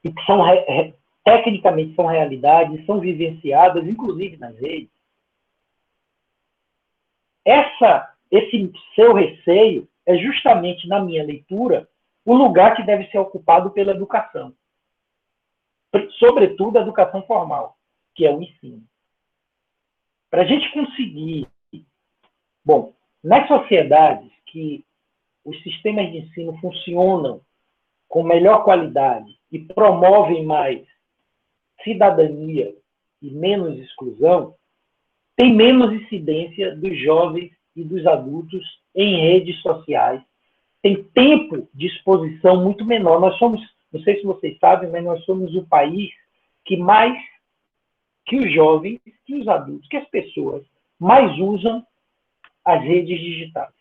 e que são, tecnicamente são realidades, são vivenciadas, inclusive nas redes, esse seu receio é justamente, na minha leitura, o lugar que deve ser ocupado pela educação. sobretudo a educação formal, que é o ensino. Para a gente conseguir... Bom, nas sociedades que os sistemas de ensino funcionam com melhor qualidade e promovem mais cidadania e menos exclusão, tem menos incidência dos jovens e dos adultos em redes sociais, tem tempo de exposição muito menor. Nós somos, não sei se vocês sabem, mas nós somos o país que mais, que os jovens, que os adultos, que as pessoas mais usam as redes digitais.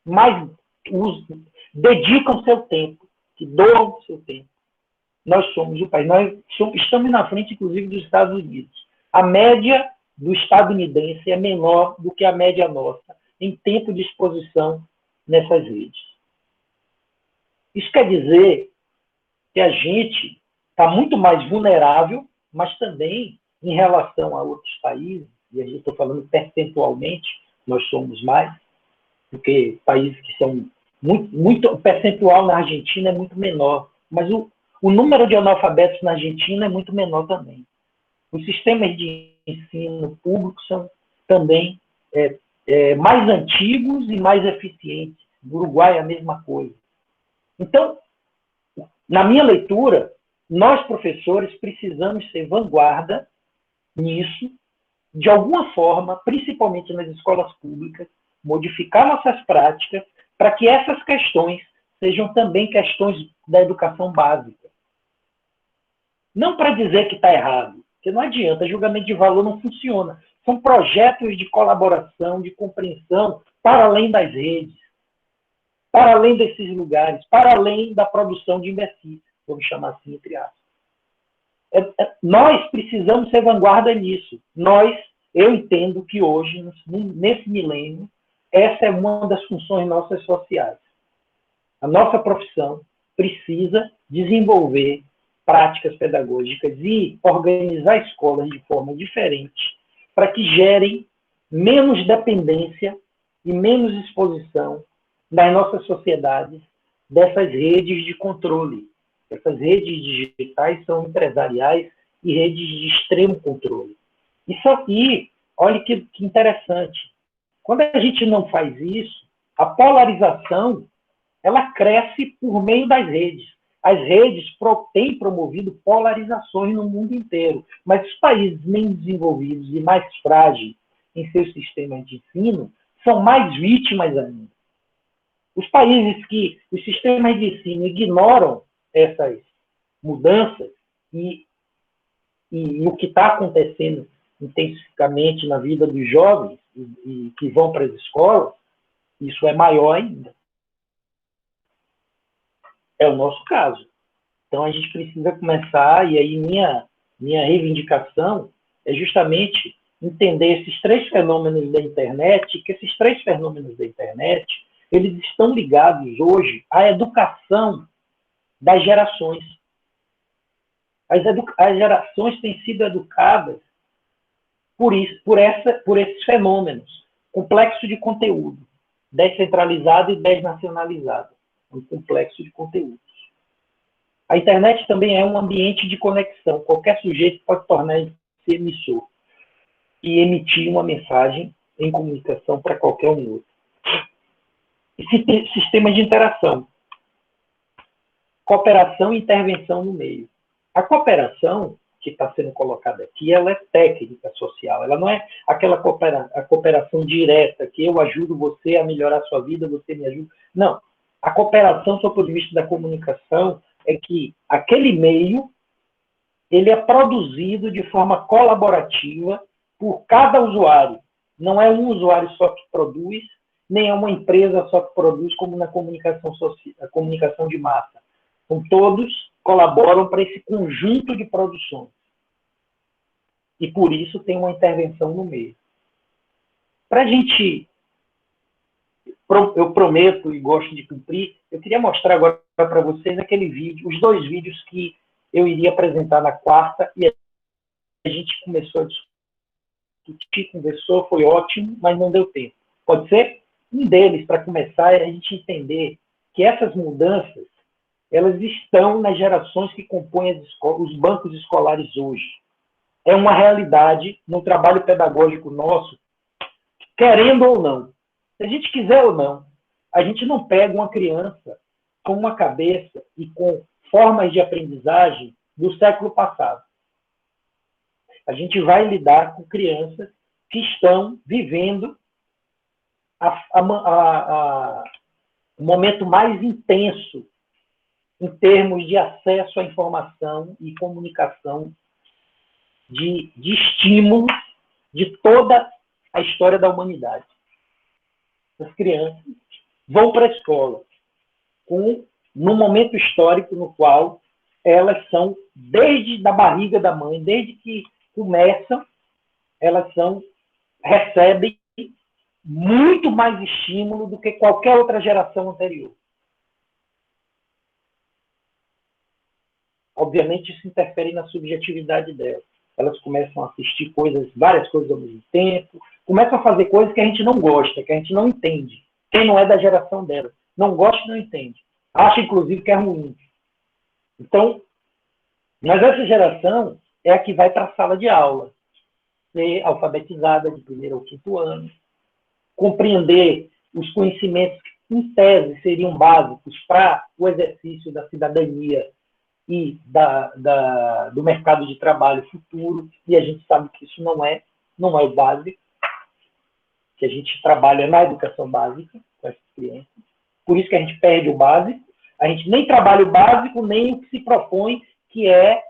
Mais usam, dedicam seu tempo, que doam seu tempo. Nós somos o país, nós estamos na frente, inclusive, dos Estados Unidos. A média do estadunidense é menor do que a média nossa em tempo de exposição nessas redes. Isso quer dizer que a gente está muito mais vulnerável, mas também em relação a outros países, e a gente está falando percentualmente, nós somos mais, porque países que são muito, o percentual na Argentina é muito menor, mas o número de analfabetos na Argentina é muito menor também. Os sistemas de ensino público são também mais antigos e mais eficientes. No Uruguai é a mesma coisa. Então, na minha leitura, nós, professores, precisamos ser vanguarda nisso, de alguma forma, principalmente nas escolas públicas, modificar nossas práticas para que essas questões sejam também questões da educação básica. Não para dizer que está errado, porque não adianta, julgamento de valor não funciona. São projetos de colaboração, de compreensão, para além das redes, para além desses lugares, para além da produção de imbecis, vamos chamar assim, entre aspas. Nós precisamos ser vanguarda nisso. Eu entendo que hoje, nesse milênio, essa é uma das funções nossas sociais. A nossa profissão precisa desenvolver práticas pedagógicas e organizar escolas de forma diferente para que gerem menos dependência e menos exposição nas nossas sociedades dessas redes de controle. Essas redes digitais são empresariais e redes de extremo controle. Isso aqui, olha que interessante. Quando a gente não faz isso, a polarização ela cresce por meio das redes. As redes têm promovido polarizações no mundo inteiro, mas os países menos desenvolvidos e mais frágeis em seus sistemas de ensino são mais vítimas ainda. Os países que os sistemas de ensino ignoram essas mudanças e o que está acontecendo intensivamente na vida dos jovens e que vão para as escolas, isso é maior ainda. É o nosso caso. Então, a gente precisa começar, e aí minha reivindicação é justamente entender esses três fenômenos da internet, que esses três fenômenos da internet, eles estão ligados hoje à educação das gerações. As gerações têm sido educadas por esses fenômenos. Complexo de conteúdo, descentralizado e desnacionalizado. Um complexo de conteúdos. A internet também é um ambiente de conexão. Qualquer sujeito pode tornar-se emissor e emitir uma mensagem em comunicação para qualquer um outro. E sistemas de interação. Cooperação e intervenção no meio. A cooperação que está sendo colocada aqui, ela é técnica social. Ela não é aquela cooperação direta, que eu ajudo você a melhorar a sua vida, você me ajuda. Não. A cooperação, sob o ponto de vista da comunicação, é que aquele meio ele é produzido de forma colaborativa por cada usuário. Não é um usuário só que produz, nem é uma empresa só que produz, como na comunicação social, a comunicação de massa. Então, todos colaboram para esse conjunto de produções. E, por isso, tem uma intervenção no meio. Para a gente... Eu prometo e gosto de cumprir, eu queria mostrar agora para vocês aquele vídeo, os dois vídeos que eu iria apresentar na quarta, e a gente começou a discutir, conversou, foi ótimo, mas não deu tempo. Pode ser? Um deles, para começar, é a gente entender que essas mudanças elas estão nas gerações que compõem os bancos escolares hoje. É uma realidade no trabalho pedagógico nosso, querendo ou não. Se a gente quiser ou não, a gente não pega uma criança com uma cabeça e com formas de aprendizagem do século passado. A gente vai lidar com crianças que estão vivendo o momento mais intenso em termos de acesso à informação e comunicação, de estímulo de toda a história da humanidade. As crianças vão para a escola num momento histórico no qual elas são, desde da barriga da mãe, desde que começam, elas recebem muito mais estímulo do que qualquer outra geração anterior. Obviamente, isso interfere na subjetividade delas. Elas começam a assistir várias coisas ao mesmo tempo, começam a fazer coisas que a gente não gosta, que a gente não entende. Quem não é da geração delas não gosta e não entende. Acha, inclusive, que é ruim. Então, mas essa geração é a que vai para a sala de aula, ser alfabetizada de 1º ao 5º ano, compreender os conhecimentos que, em tese, seriam básicos para o exercício da cidadania e do mercado de trabalho futuro, e a gente sabe que isso não é o básico, que a gente trabalha na educação básica com essas crianças. Por isso que a gente perde o básico, a gente nem trabalha o básico, nem o que se propõe, que é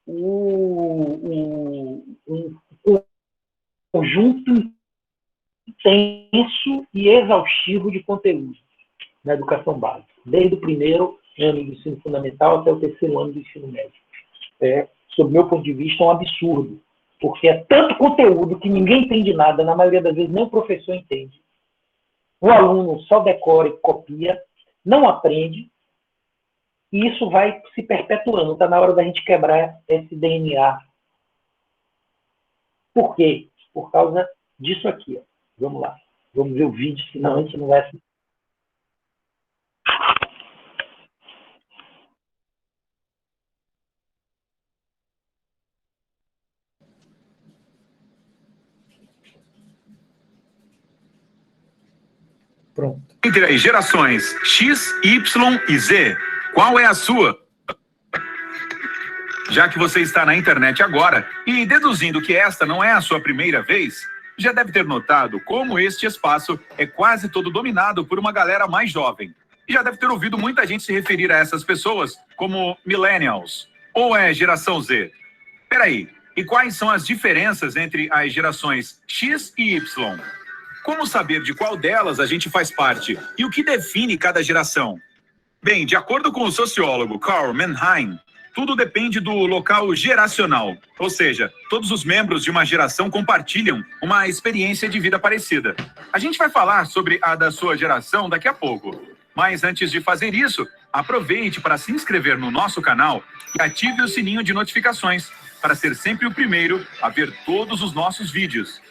um conjunto intenso e exaustivo de conteúdo na educação básica, desde o 1º ano do ensino fundamental até o 3º ano do ensino médio. Sob o meu ponto de vista, é um absurdo, porque é tanto conteúdo que ninguém entende nada, na maioria das vezes nem o professor entende. O aluno só decora e copia, não aprende, e isso vai se perpetuando. Está na hora da gente quebrar esse DNA. Por quê? Por causa disso aqui. Ó. Vamos lá. Vamos ver o vídeo, senão a gente não vai assistir. Pronto. Entre as gerações X, Y e Z, qual é a sua? Já que você está na internet agora e deduzindo que esta não é a sua primeira vez, já deve ter notado como este espaço é quase todo dominado por uma galera mais jovem. E já deve ter ouvido muita gente se referir a essas pessoas como millennials, ou é geração Z. Peraí, e quais são as diferenças entre as gerações X e Y? Como saber de qual delas a gente faz parte e o que define cada geração? Bem, de acordo com o sociólogo Karl Mannheim, tudo depende do local geracional, ou seja, todos os membros de uma geração compartilham uma experiência de vida parecida. A gente vai falar sobre a da sua geração daqui a pouco, mas antes de fazer isso, aproveite para se inscrever no nosso canal e ative o sininho de notificações para ser sempre o primeiro a ver todos os nossos vídeos.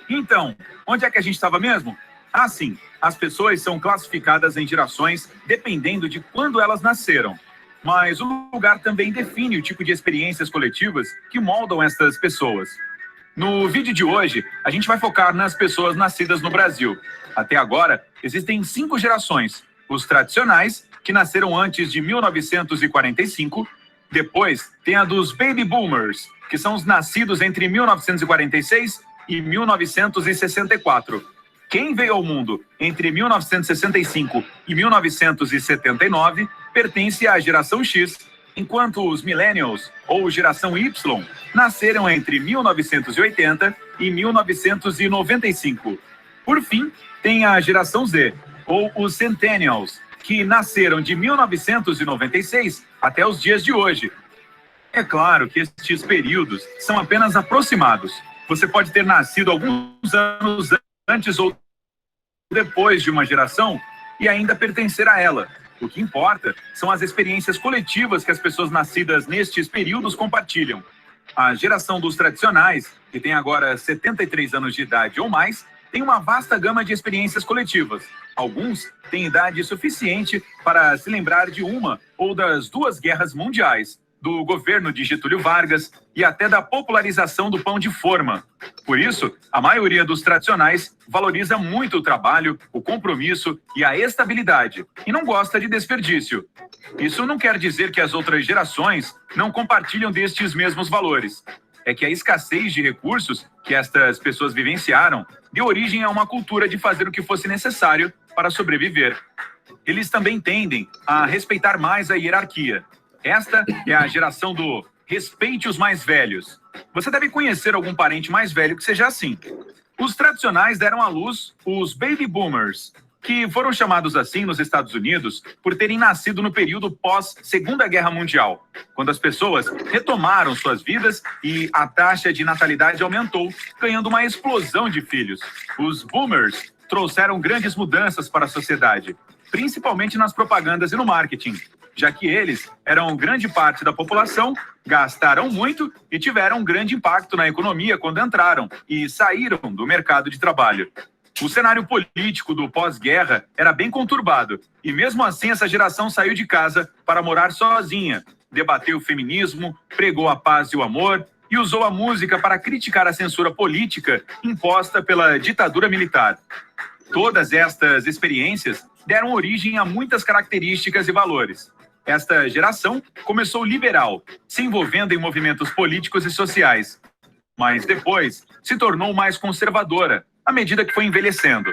Então, onde é que a gente estava mesmo? Ah, sim, as pessoas são classificadas em gerações dependendo de quando elas nasceram. Mas o lugar também define o tipo de experiências coletivas que moldam essas pessoas. No vídeo de hoje, a gente vai focar nas pessoas nascidas no Brasil. Até agora, existem 5 gerações. Os tradicionais, que nasceram antes de 1945. Depois, tem a dos Baby Boomers, que são os nascidos entre 1946 e 1964. Quem veio ao mundo entre 1965 e 1979 pertence à geração X, enquanto os Millennials, ou geração Y, nasceram entre 1980 e 1995. Por fim, tem a geração Z, ou os Centennials, que nasceram de 1996 até os dias de hoje. É claro que estes períodos são apenas aproximados. Você pode ter nascido alguns anos antes ou depois de uma geração e ainda pertencer a ela. O que importa são as experiências coletivas que as pessoas nascidas nestes períodos compartilham. A geração dos tradicionais, que tem agora 73 anos de idade ou mais, têm uma vasta gama de experiências coletivas. Alguns têm idade suficiente para se lembrar de uma ou das duas guerras mundiais, do governo de Getúlio Vargas e até da popularização do pão de forma. Por isso, a maioria dos tradicionais valoriza muito o trabalho, o compromisso e a estabilidade, e não gosta de desperdício. Isso não quer dizer que as outras gerações não compartilham destes mesmos valores. É que a escassez de recursos que estas pessoas vivenciaram deu origem a uma cultura de fazer o que fosse necessário para sobreviver. Eles também tendem a respeitar mais a hierarquia. Esta é a geração do respeite os mais velhos. Você deve conhecer algum parente mais velho que seja assim. Os tradicionais deram à luz os baby boomers, que foram chamados assim nos Estados Unidos por terem nascido no período pós-Segunda Guerra Mundial, quando as pessoas retomaram suas vidas e a taxa de natalidade aumentou, ganhando uma explosão de filhos. Os boomers trouxeram grandes mudanças para a sociedade, principalmente nas propagandas e no marketing, já que eles eram grande parte da população, gastaram muito e tiveram um grande impacto na economia quando entraram e saíram do mercado de trabalho. O cenário político do pós-guerra era bem conturbado, e mesmo assim essa geração saiu de casa para morar sozinha, debateu o feminismo, pregou a paz e o amor e usou a música para criticar a censura política imposta pela ditadura militar. Todas estas experiências deram origem a muitas características e valores. Esta geração começou liberal, se envolvendo em movimentos políticos e sociais, mas depois se tornou mais conservadora, à medida que foi envelhecendo.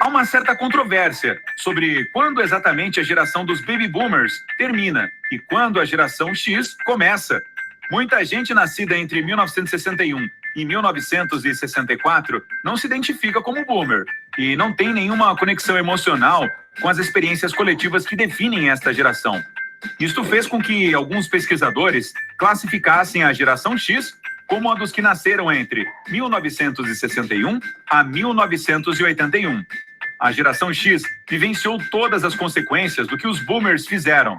Há uma certa controvérsia sobre quando exatamente a geração dos baby boomers termina e quando a geração X começa. Muita gente nascida entre 1961 e 1964 não se identifica como boomer e não tem nenhuma conexão emocional com as experiências coletivas que definem esta geração. Isto fez com que alguns pesquisadores classificassem a geração X como a dos que nasceram entre 1961 a 1981. A geração X vivenciou todas as consequências do que os boomers fizeram.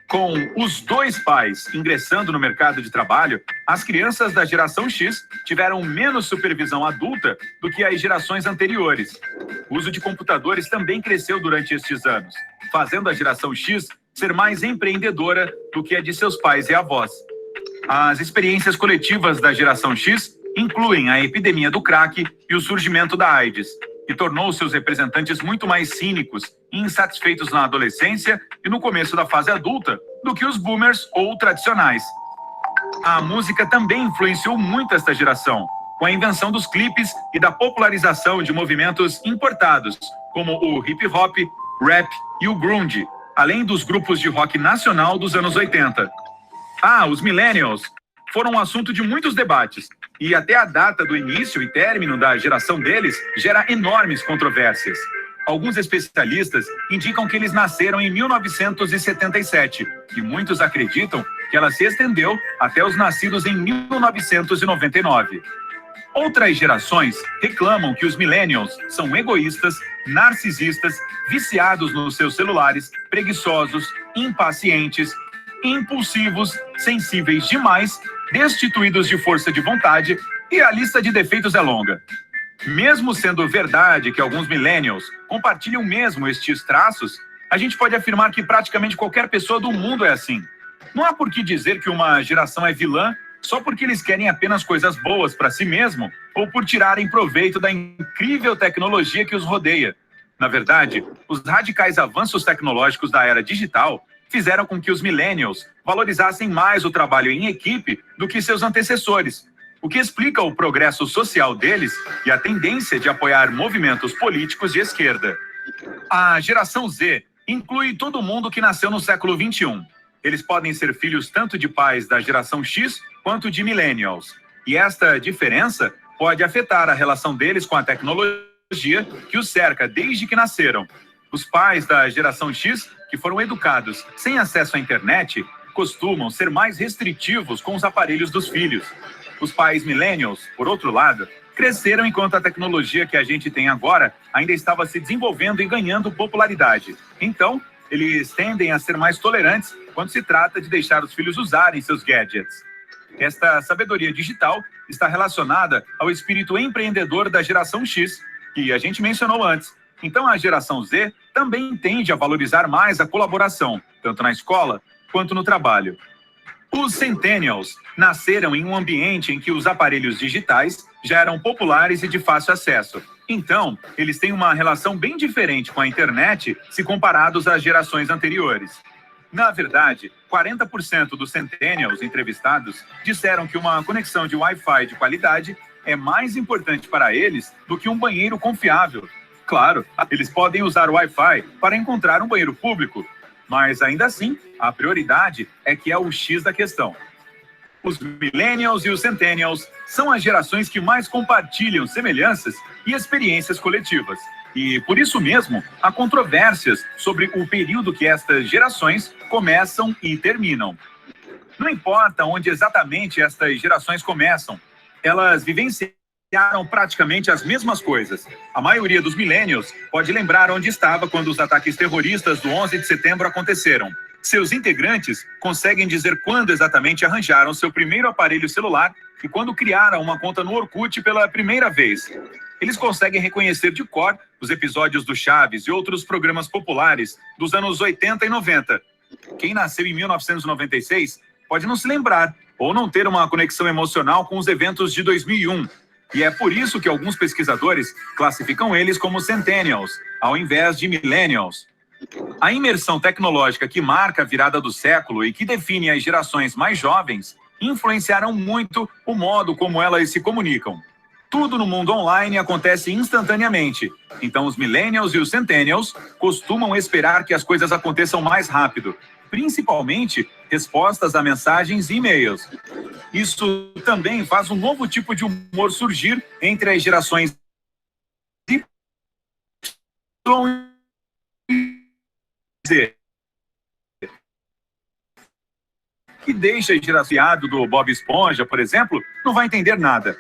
Com os dois pais ingressando no mercado de trabalho, as crianças da geração X tiveram menos supervisão adulta do que as gerações anteriores. O uso de computadores também cresceu durante estes anos, fazendo a geração X ser mais empreendedora do que a de seus pais e avós. As experiências coletivas da geração X incluem a epidemia do crack e o surgimento da AIDS, que tornou seus representantes muito mais cínicos e insatisfeitos na adolescência e no começo da fase adulta do que os boomers ou tradicionais. A música também influenciou muito esta geração, com a invenção dos clipes e da popularização de movimentos importados, como o hip hop, rap e o grunge, além dos grupos de rock nacional dos anos 80. Os millennials foram um assunto de muitos debates, e até a data do início e término da geração deles gera enormes controvérsias. Alguns especialistas indicam que eles nasceram em 1977, e muitos acreditam que ela se estendeu até os nascidos em 1999. Outras gerações reclamam que os millennials são egoístas, narcisistas, viciados nos seus celulares, preguiçosos, impacientes, impulsivos, sensíveis demais, destituídos de força de vontade, e a lista de defeitos é longa. Mesmo sendo verdade que alguns millennials compartilham mesmo estes traços, a gente pode afirmar que praticamente qualquer pessoa do mundo é assim. Não há por que dizer que uma geração é vilã só porque eles querem apenas coisas boas para si mesmo ou por tirarem proveito da incrível tecnologia que os rodeia. Na verdade, os radicais avanços tecnológicos da era digital fizeram com que os millennials valorizassem mais o trabalho em equipe do que seus antecessores, o que explica o progresso social deles e a tendência de apoiar movimentos políticos de esquerda. A geração Z inclui todo mundo que nasceu no século XXI. Eles podem ser filhos tanto de pais da geração X quanto de millennials. E esta diferença pode afetar a relação deles com a tecnologia que os cerca desde que nasceram. Os pais da geração X, que foram educados sem acesso à internet, costumam ser mais restritivos com os aparelhos dos filhos. Os pais millennials, por outro lado, cresceram enquanto a tecnologia que a gente tem agora ainda estava se desenvolvendo e ganhando popularidade. Então, eles tendem a ser mais tolerantes quando se trata de deixar os filhos usarem seus gadgets. Esta sabedoria digital está relacionada ao espírito empreendedor da geração X, que a gente mencionou antes. Então, a geração Z também tende a valorizar mais a colaboração, tanto na escola quanto no trabalho. Os Centennials nasceram em um ambiente em que os aparelhos digitais já eram populares e de fácil acesso. Então, eles têm uma relação bem diferente com a internet se comparados às gerações anteriores. Na verdade, 40% dos Centennials entrevistados disseram que uma conexão de Wi-Fi de qualidade é mais importante para eles do que um banheiro confiável. Claro, eles podem usar o Wi-Fi para encontrar um banheiro público, mas ainda assim, a prioridade é que é o X da questão. Os Millennials e os Centennials são as gerações que mais compartilham semelhanças e experiências coletivas. E, por isso mesmo, há controvérsias sobre o período que estas gerações começam e terminam. Não importa onde exatamente estas gerações começam, elas vivenciaram praticamente as mesmas coisas. A maioria dos Millennials pode lembrar onde estava quando os ataques terroristas do 11 de setembro aconteceram. Seus integrantes conseguem dizer quando exatamente arranjaram seu primeiro aparelho celular e quando criaram uma conta no Orkut pela primeira vez. Eles conseguem reconhecer de cor os episódios do Chaves e outros programas populares dos anos 80 e 90. Quem nasceu em 1996 pode não se lembrar ou não ter uma conexão emocional com os eventos de 2001. E é por isso que alguns pesquisadores classificam eles como Centennials, ao invés de Millennials. A imersão tecnológica que marca a virada do século e que define as gerações mais jovens influenciaram muito o modo como elas se comunicam. Tudo no mundo online acontece instantaneamente, então os Millennials e os Centennials costumam esperar que as coisas aconteçam mais rápido, principalmente respostas a mensagens e e-mails. Isso também faz um novo tipo de humor surgir entre as gerações Y e Z, que deixa o geraciado do Bob Esponja, por exemplo, não vai entender nada.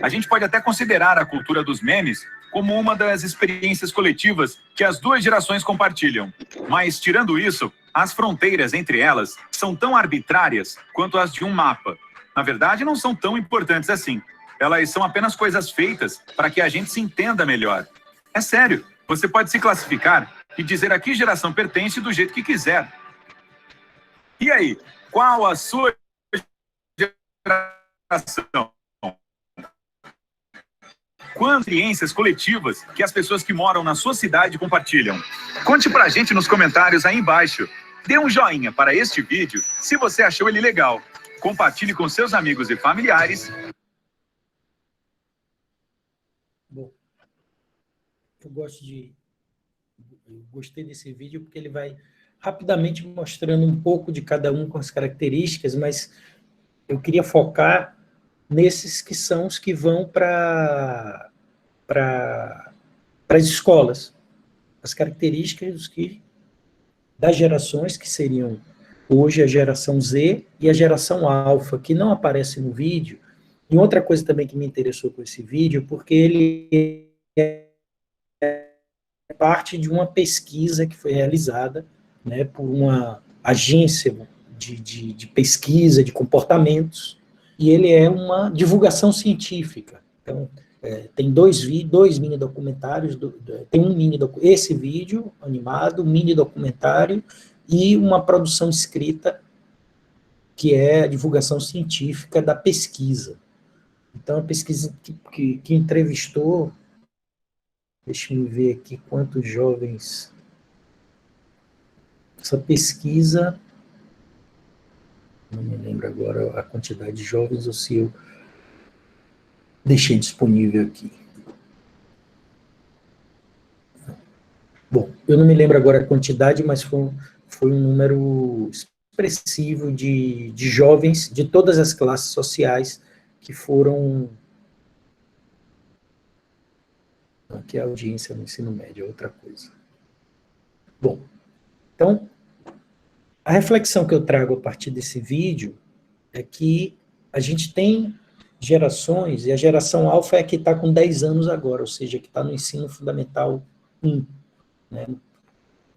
A gente pode até considerar a cultura dos memes como uma das experiências coletivas que as duas gerações compartilham. Mas, tirando isso, as fronteiras entre elas são tão arbitrárias quanto as de um mapa. Na verdade, não são tão importantes assim. Elas são apenas coisas feitas para que a gente se entenda melhor. É sério, você pode se classificar e dizer a que geração pertence do jeito que quiser. E aí, qual a sua geração? Quantas experiências coletivas que as pessoas que moram na sua cidade compartilham? Conte pra gente nos comentários aí embaixo. Dê um joinha para este vídeo se você achou ele legal. Compartilhe com seus amigos e familiares. Bom, eu gostei desse vídeo porque ele vai rapidamente mostrando um pouco de cada um com as características, mas eu queria focar nesses que são os que vão para as escolas. As características das gerações que seriam hoje a geração Z e a geração Alpha, que não aparece no vídeo. E outra coisa também que me interessou com esse vídeo, porque ele é parte de uma pesquisa que foi realizada, né, por uma agência de pesquisa de comportamentos, e ele é uma divulgação científica. Então, tem dois mini documentários, tem esse vídeo animado, mini documentário, e uma produção escrita, que é a divulgação científica da pesquisa. Então, a pesquisa que entrevistou, deixa eu ver aqui quantos jovens, essa pesquisa, não me lembro agora a quantidade de jovens, ou se eu deixei disponível aqui. Bom, eu não me lembro agora a quantidade, mas foi um número expressivo de jovens de todas as classes sociais que foram... Aqui é a audiência no ensino médio, é outra coisa. Bom, então, a reflexão que eu trago a partir desse vídeo é que a gente tem gerações, e a geração alfa é a que está com 10 anos agora, ou seja, que está no ensino fundamental 1, né,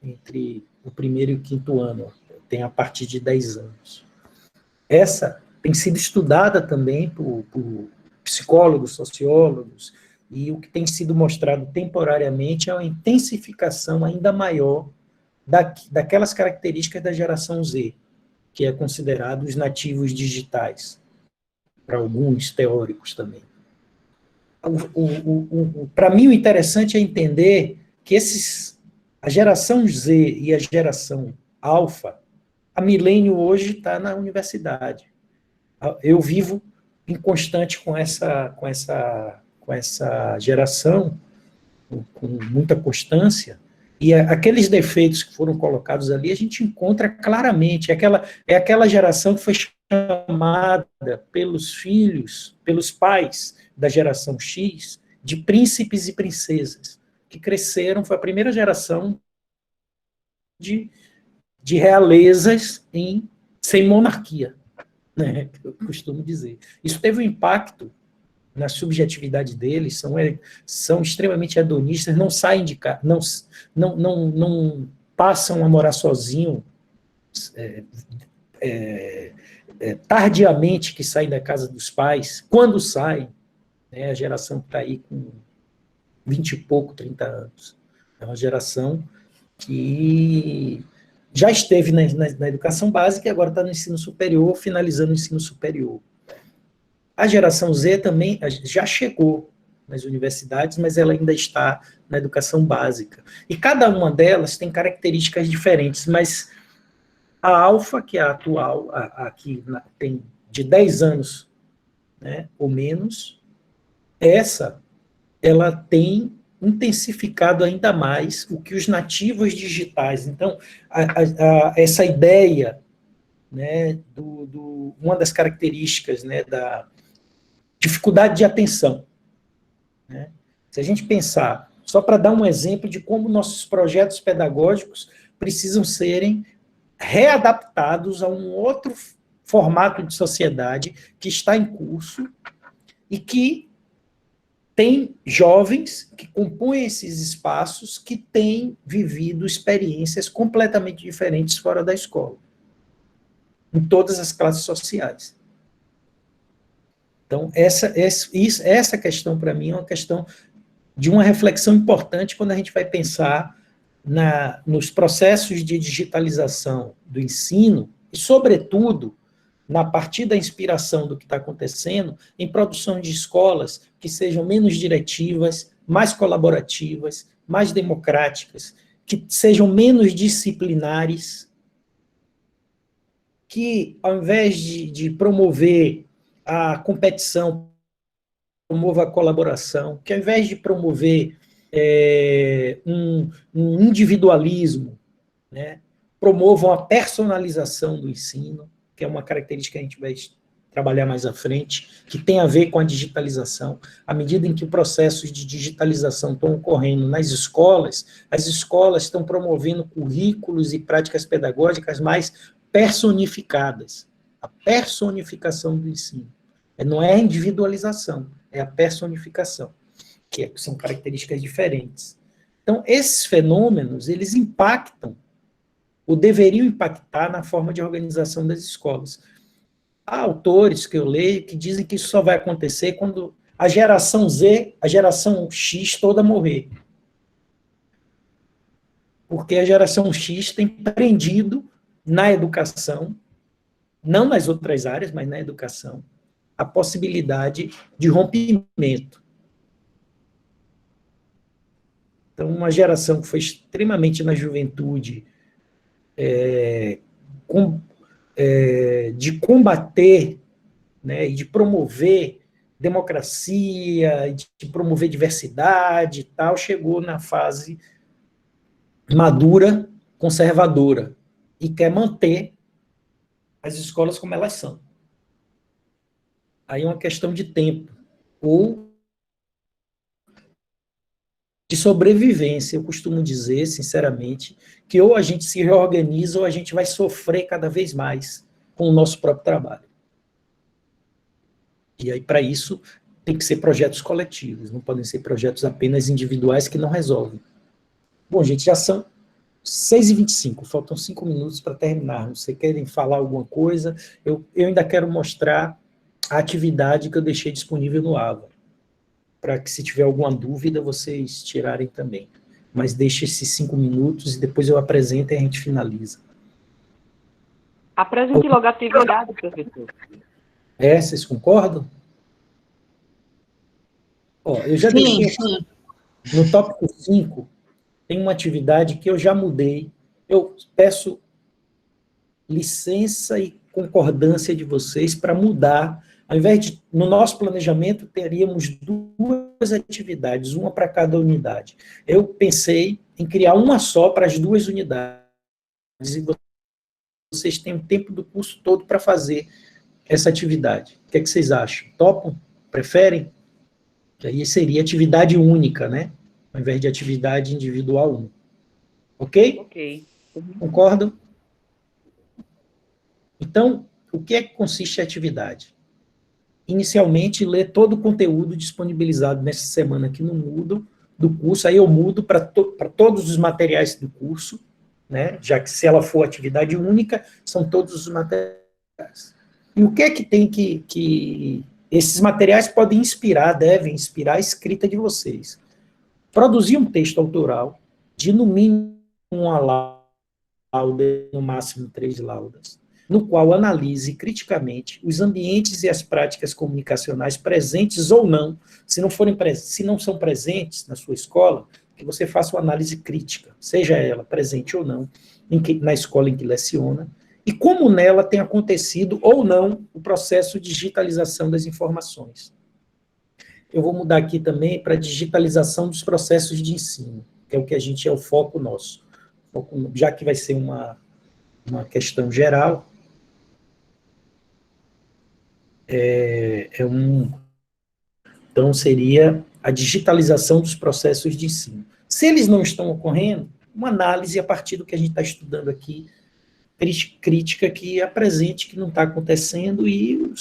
entre o primeiro e o quinto ano, tem a partir de 10 anos. Essa tem sido estudada também por psicólogos, sociólogos, e o que tem sido mostrado temporariamente é uma intensificação ainda maior daquelas características da geração Z, que é considerado os nativos digitais, para alguns teóricos também. Para mim, o interessante é entender que a geração Z e a geração alfa, a milênio hoje está na universidade. Eu vivo em constante com essa geração, com muita constância, e aqueles defeitos que foram colocados ali, a gente encontra claramente. É aquela geração que foi chamada pelos filhos, pelos pais da geração X, de príncipes e princesas, que cresceram, foi a primeira geração de realezas sem monarquia, né, que eu costumo dizer. Isso teve um impacto na subjetividade deles, são extremamente hedonistas, não saem de casa, não passam a morar sozinho, tardiamente que saem da casa dos pais, quando saem, né, a geração que está aí com 20 e pouco, 30 anos, é uma geração que já esteve na educação básica e agora está no ensino superior, finalizando o ensino superior. A geração Z também já chegou nas universidades, mas ela ainda está na educação básica. E cada uma delas tem características diferentes, mas a alfa, que é a atual, a que tem de 10 anos, né, ou menos, ela tem intensificado ainda mais o que os nativos digitais. Então, essa ideia, né, uma das características, né, da dificuldade de atenção, né? Se a gente pensar, só para dar um exemplo de como nossos projetos pedagógicos precisam serem readaptados a um outro formato de sociedade que está em curso e que tem jovens que compõem esses espaços que têm vivido experiências completamente diferentes fora da escola, em todas as classes sociais. Então, essa questão, para mim, é uma questão de uma reflexão importante quando a gente vai pensar nos processos de digitalização do ensino e, sobretudo, a partir da inspiração do que está acontecendo, em produção de escolas que sejam menos diretivas, mais colaborativas, mais democráticas, que sejam menos disciplinares, que, ao invés de promover a competição, promova a colaboração, que ao invés de promover um individualismo, né, promovam a personalização do ensino, que é uma característica que a gente vai trabalhar mais à frente, que tem a ver com a digitalização. À medida em que processos de digitalização estão ocorrendo nas escolas, as escolas estão promovendo currículos e práticas pedagógicas mais personificadas. A personificação do ensino. Não é a individualização, é a personificação, que são características diferentes. Então, esses fenômenos, eles impactam, ou deveriam impactar na forma de organização das escolas. Há autores que eu leio que dizem que isso só vai acontecer quando a geração Z, a geração X toda morrer. Porque a geração X tem aprendido na educação, não nas outras áreas, mas na educação, a possibilidade de rompimento. Então, uma geração que foi extremamente na juventude, de combater, né, e de promover democracia, de promover diversidade e tal, chegou na fase madura, conservadora, e quer manter as escolas como elas são. Aí é uma questão de tempo, ou de sobrevivência. Eu costumo dizer, sinceramente, que ou a gente se reorganiza ou a gente vai sofrer cada vez mais com o nosso próprio trabalho. E aí, para isso, tem que ser projetos coletivos, não podem ser projetos apenas individuais que não resolvem. Bom, gente, já são 6h25, faltam 5 minutos para terminarmos. Vocês querem falar alguma coisa? Eu ainda quero mostrar a atividade que eu deixei disponível no AVA. para que, se tiver alguma dúvida, vocês tirarem também. Mas deixe esses 5 minutos e depois eu apresento e a gente finaliza. Apresente logo a atividade, professor. Vocês concordam? Ó, eu já deixei Sim. no tópico 5, tem uma atividade que eu já mudei. Eu peço licença e concordância de vocês para mudar. Ao invés de, no nosso planejamento, teríamos 2 atividades, uma para cada unidade. Eu pensei em criar uma só para as 2 unidades, e vocês têm o tempo do curso todo para fazer essa atividade. O que é que vocês acham? Topam? Preferem? Que aí seria atividade única, né? Ao invés de atividade individual 1. Ok? Ok. Concordam? Então, o que é que consiste a atividade? Inicialmente, ler todo o conteúdo disponibilizado nessa semana aqui no Moodle do curso, aí eu mudo para todos os materiais do curso, né? Já que, se ela for atividade única, são todos os materiais. E o que é que tem que esses materiais podem inspirar, devem inspirar a escrita de vocês? Produzir um texto autoral de, no mínimo, uma lauda, no máximo 3 laudas, no qual analise criticamente os ambientes e as práticas comunicacionais presentes ou não. Se não são presentes na sua escola, que você faça uma análise crítica, seja ela presente ou não, na escola em que leciona, e como nela tem acontecido ou não o processo de digitalização das informações. Eu vou mudar aqui também para digitalização dos processos de ensino, que é o que é o foco nosso. Já que vai ser uma questão geral, então seria a digitalização dos processos de ensino. Se eles não estão ocorrendo, uma análise a partir do que a gente está estudando aqui, crítica que apresente que não está acontecendo e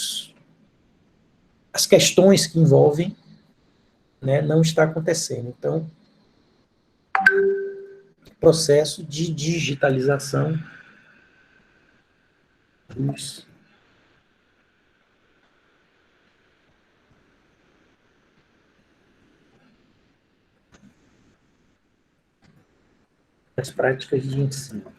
as questões que envolvem, né, não está acontecendo. Então, processo de digitalização das práticas de ensino.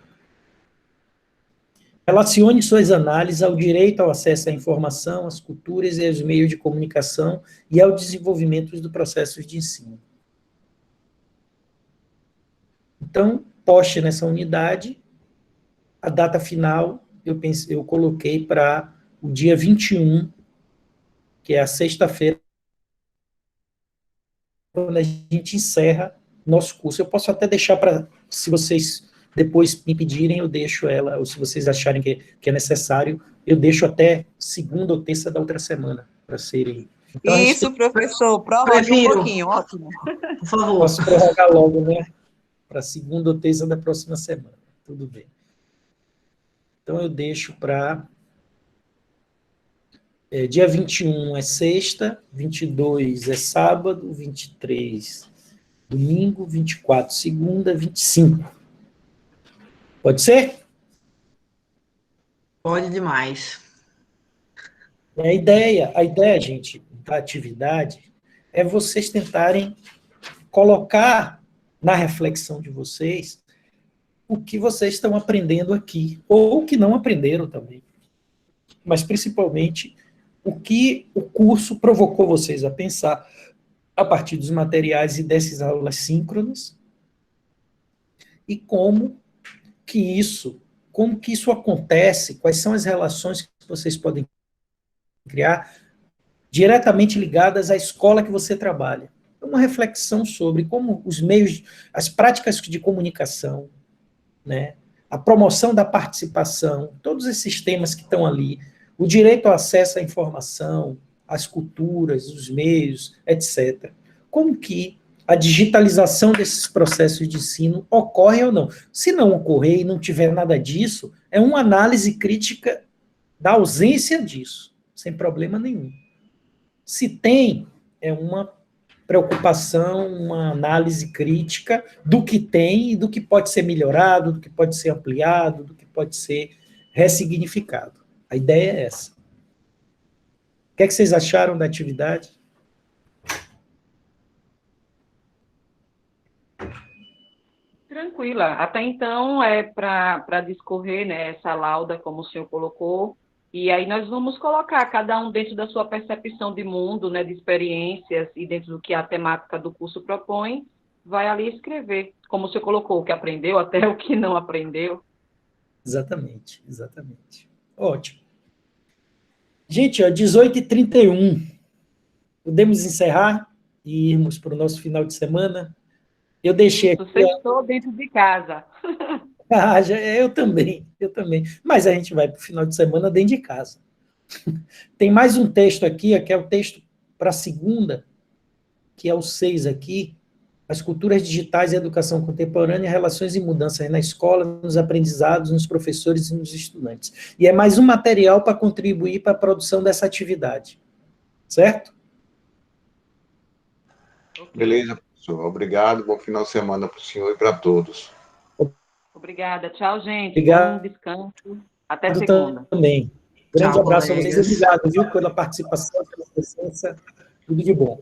Relacione suas análises ao direito ao acesso à informação, às culturas e aos meios de comunicação e ao desenvolvimento do processo de ensino. Então, poste nessa unidade, a data final, eu coloquei para o dia 21, que é a sexta-feira, quando a gente encerra nosso curso. Eu posso até deixar para, se vocês depois me pedirem, eu deixo ela, ou se vocês acharem que é necessário, eu deixo até segunda ou terça da outra semana, para serem... Então, isso, professor, prorrogue um pouquinho, ótimo. Por favor. Posso prorrogar logo, né? Para segunda ou terça da próxima semana. Tudo bem. Então, eu deixo para... dia 21 é sexta, 22 é sábado, 23 domingo, 24 segunda, 25. Pode ser? Pode demais. A ideia, gente, da atividade é vocês tentarem colocar na reflexão de vocês o que vocês estão aprendendo aqui, ou o que não aprenderam também. Mas, principalmente, o que o curso provocou vocês a pensar a partir dos materiais e dessas aulas síncronas, e como que isso acontece, quais são as relações que vocês podem criar diretamente ligadas à escola que você trabalha. Uma reflexão sobre como os meios, as práticas de comunicação, né, a promoção da participação, todos esses temas que estão ali, o direito ao acesso à informação, as culturas, os meios, etc. Como que a digitalização desses processos de ensino ocorre ou não? Se não ocorrer e não tiver nada disso, é uma análise crítica da ausência disso, sem problema nenhum. Se tem, é uma preocupação, uma análise crítica do que tem e do que pode ser melhorado, do que pode ser ampliado, do que pode ser ressignificado. A ideia é essa. O que é que vocês acharam da atividade? tranquila. Até então é para discorrer, né, essa lauda, como o senhor colocou, e aí nós vamos colocar cada um dentro da sua percepção de mundo, né, de experiências e dentro do que a temática do curso propõe, vai ali escrever, como o senhor colocou, o que aprendeu até o que não aprendeu. Exatamente, exatamente. Ótimo. Gente, ó, 18h31. Podemos encerrar e irmos para o nosso final de semana. Eu deixei aqui... Você estou dentro de casa. Eu também. Mas a gente vai para o final de semana dentro de casa. Tem mais um texto aqui, que é o texto para segunda, que é o 6 aqui, as culturas digitais e a educação contemporânea, relações e mudanças na escola, nos aprendizados, nos professores e nos estudantes. E é mais um material para contribuir para a produção dessa atividade. Certo? Beleza, professor. Obrigado. Bom final de semana para o senhor e para todos. Obrigada. Tchau, gente. Obrigado. Bom descanso. Até segunda. Também. Grande Tchau, abraço a vocês. colegas. Obrigado, viu, pela participação, pela presença. Tudo de bom.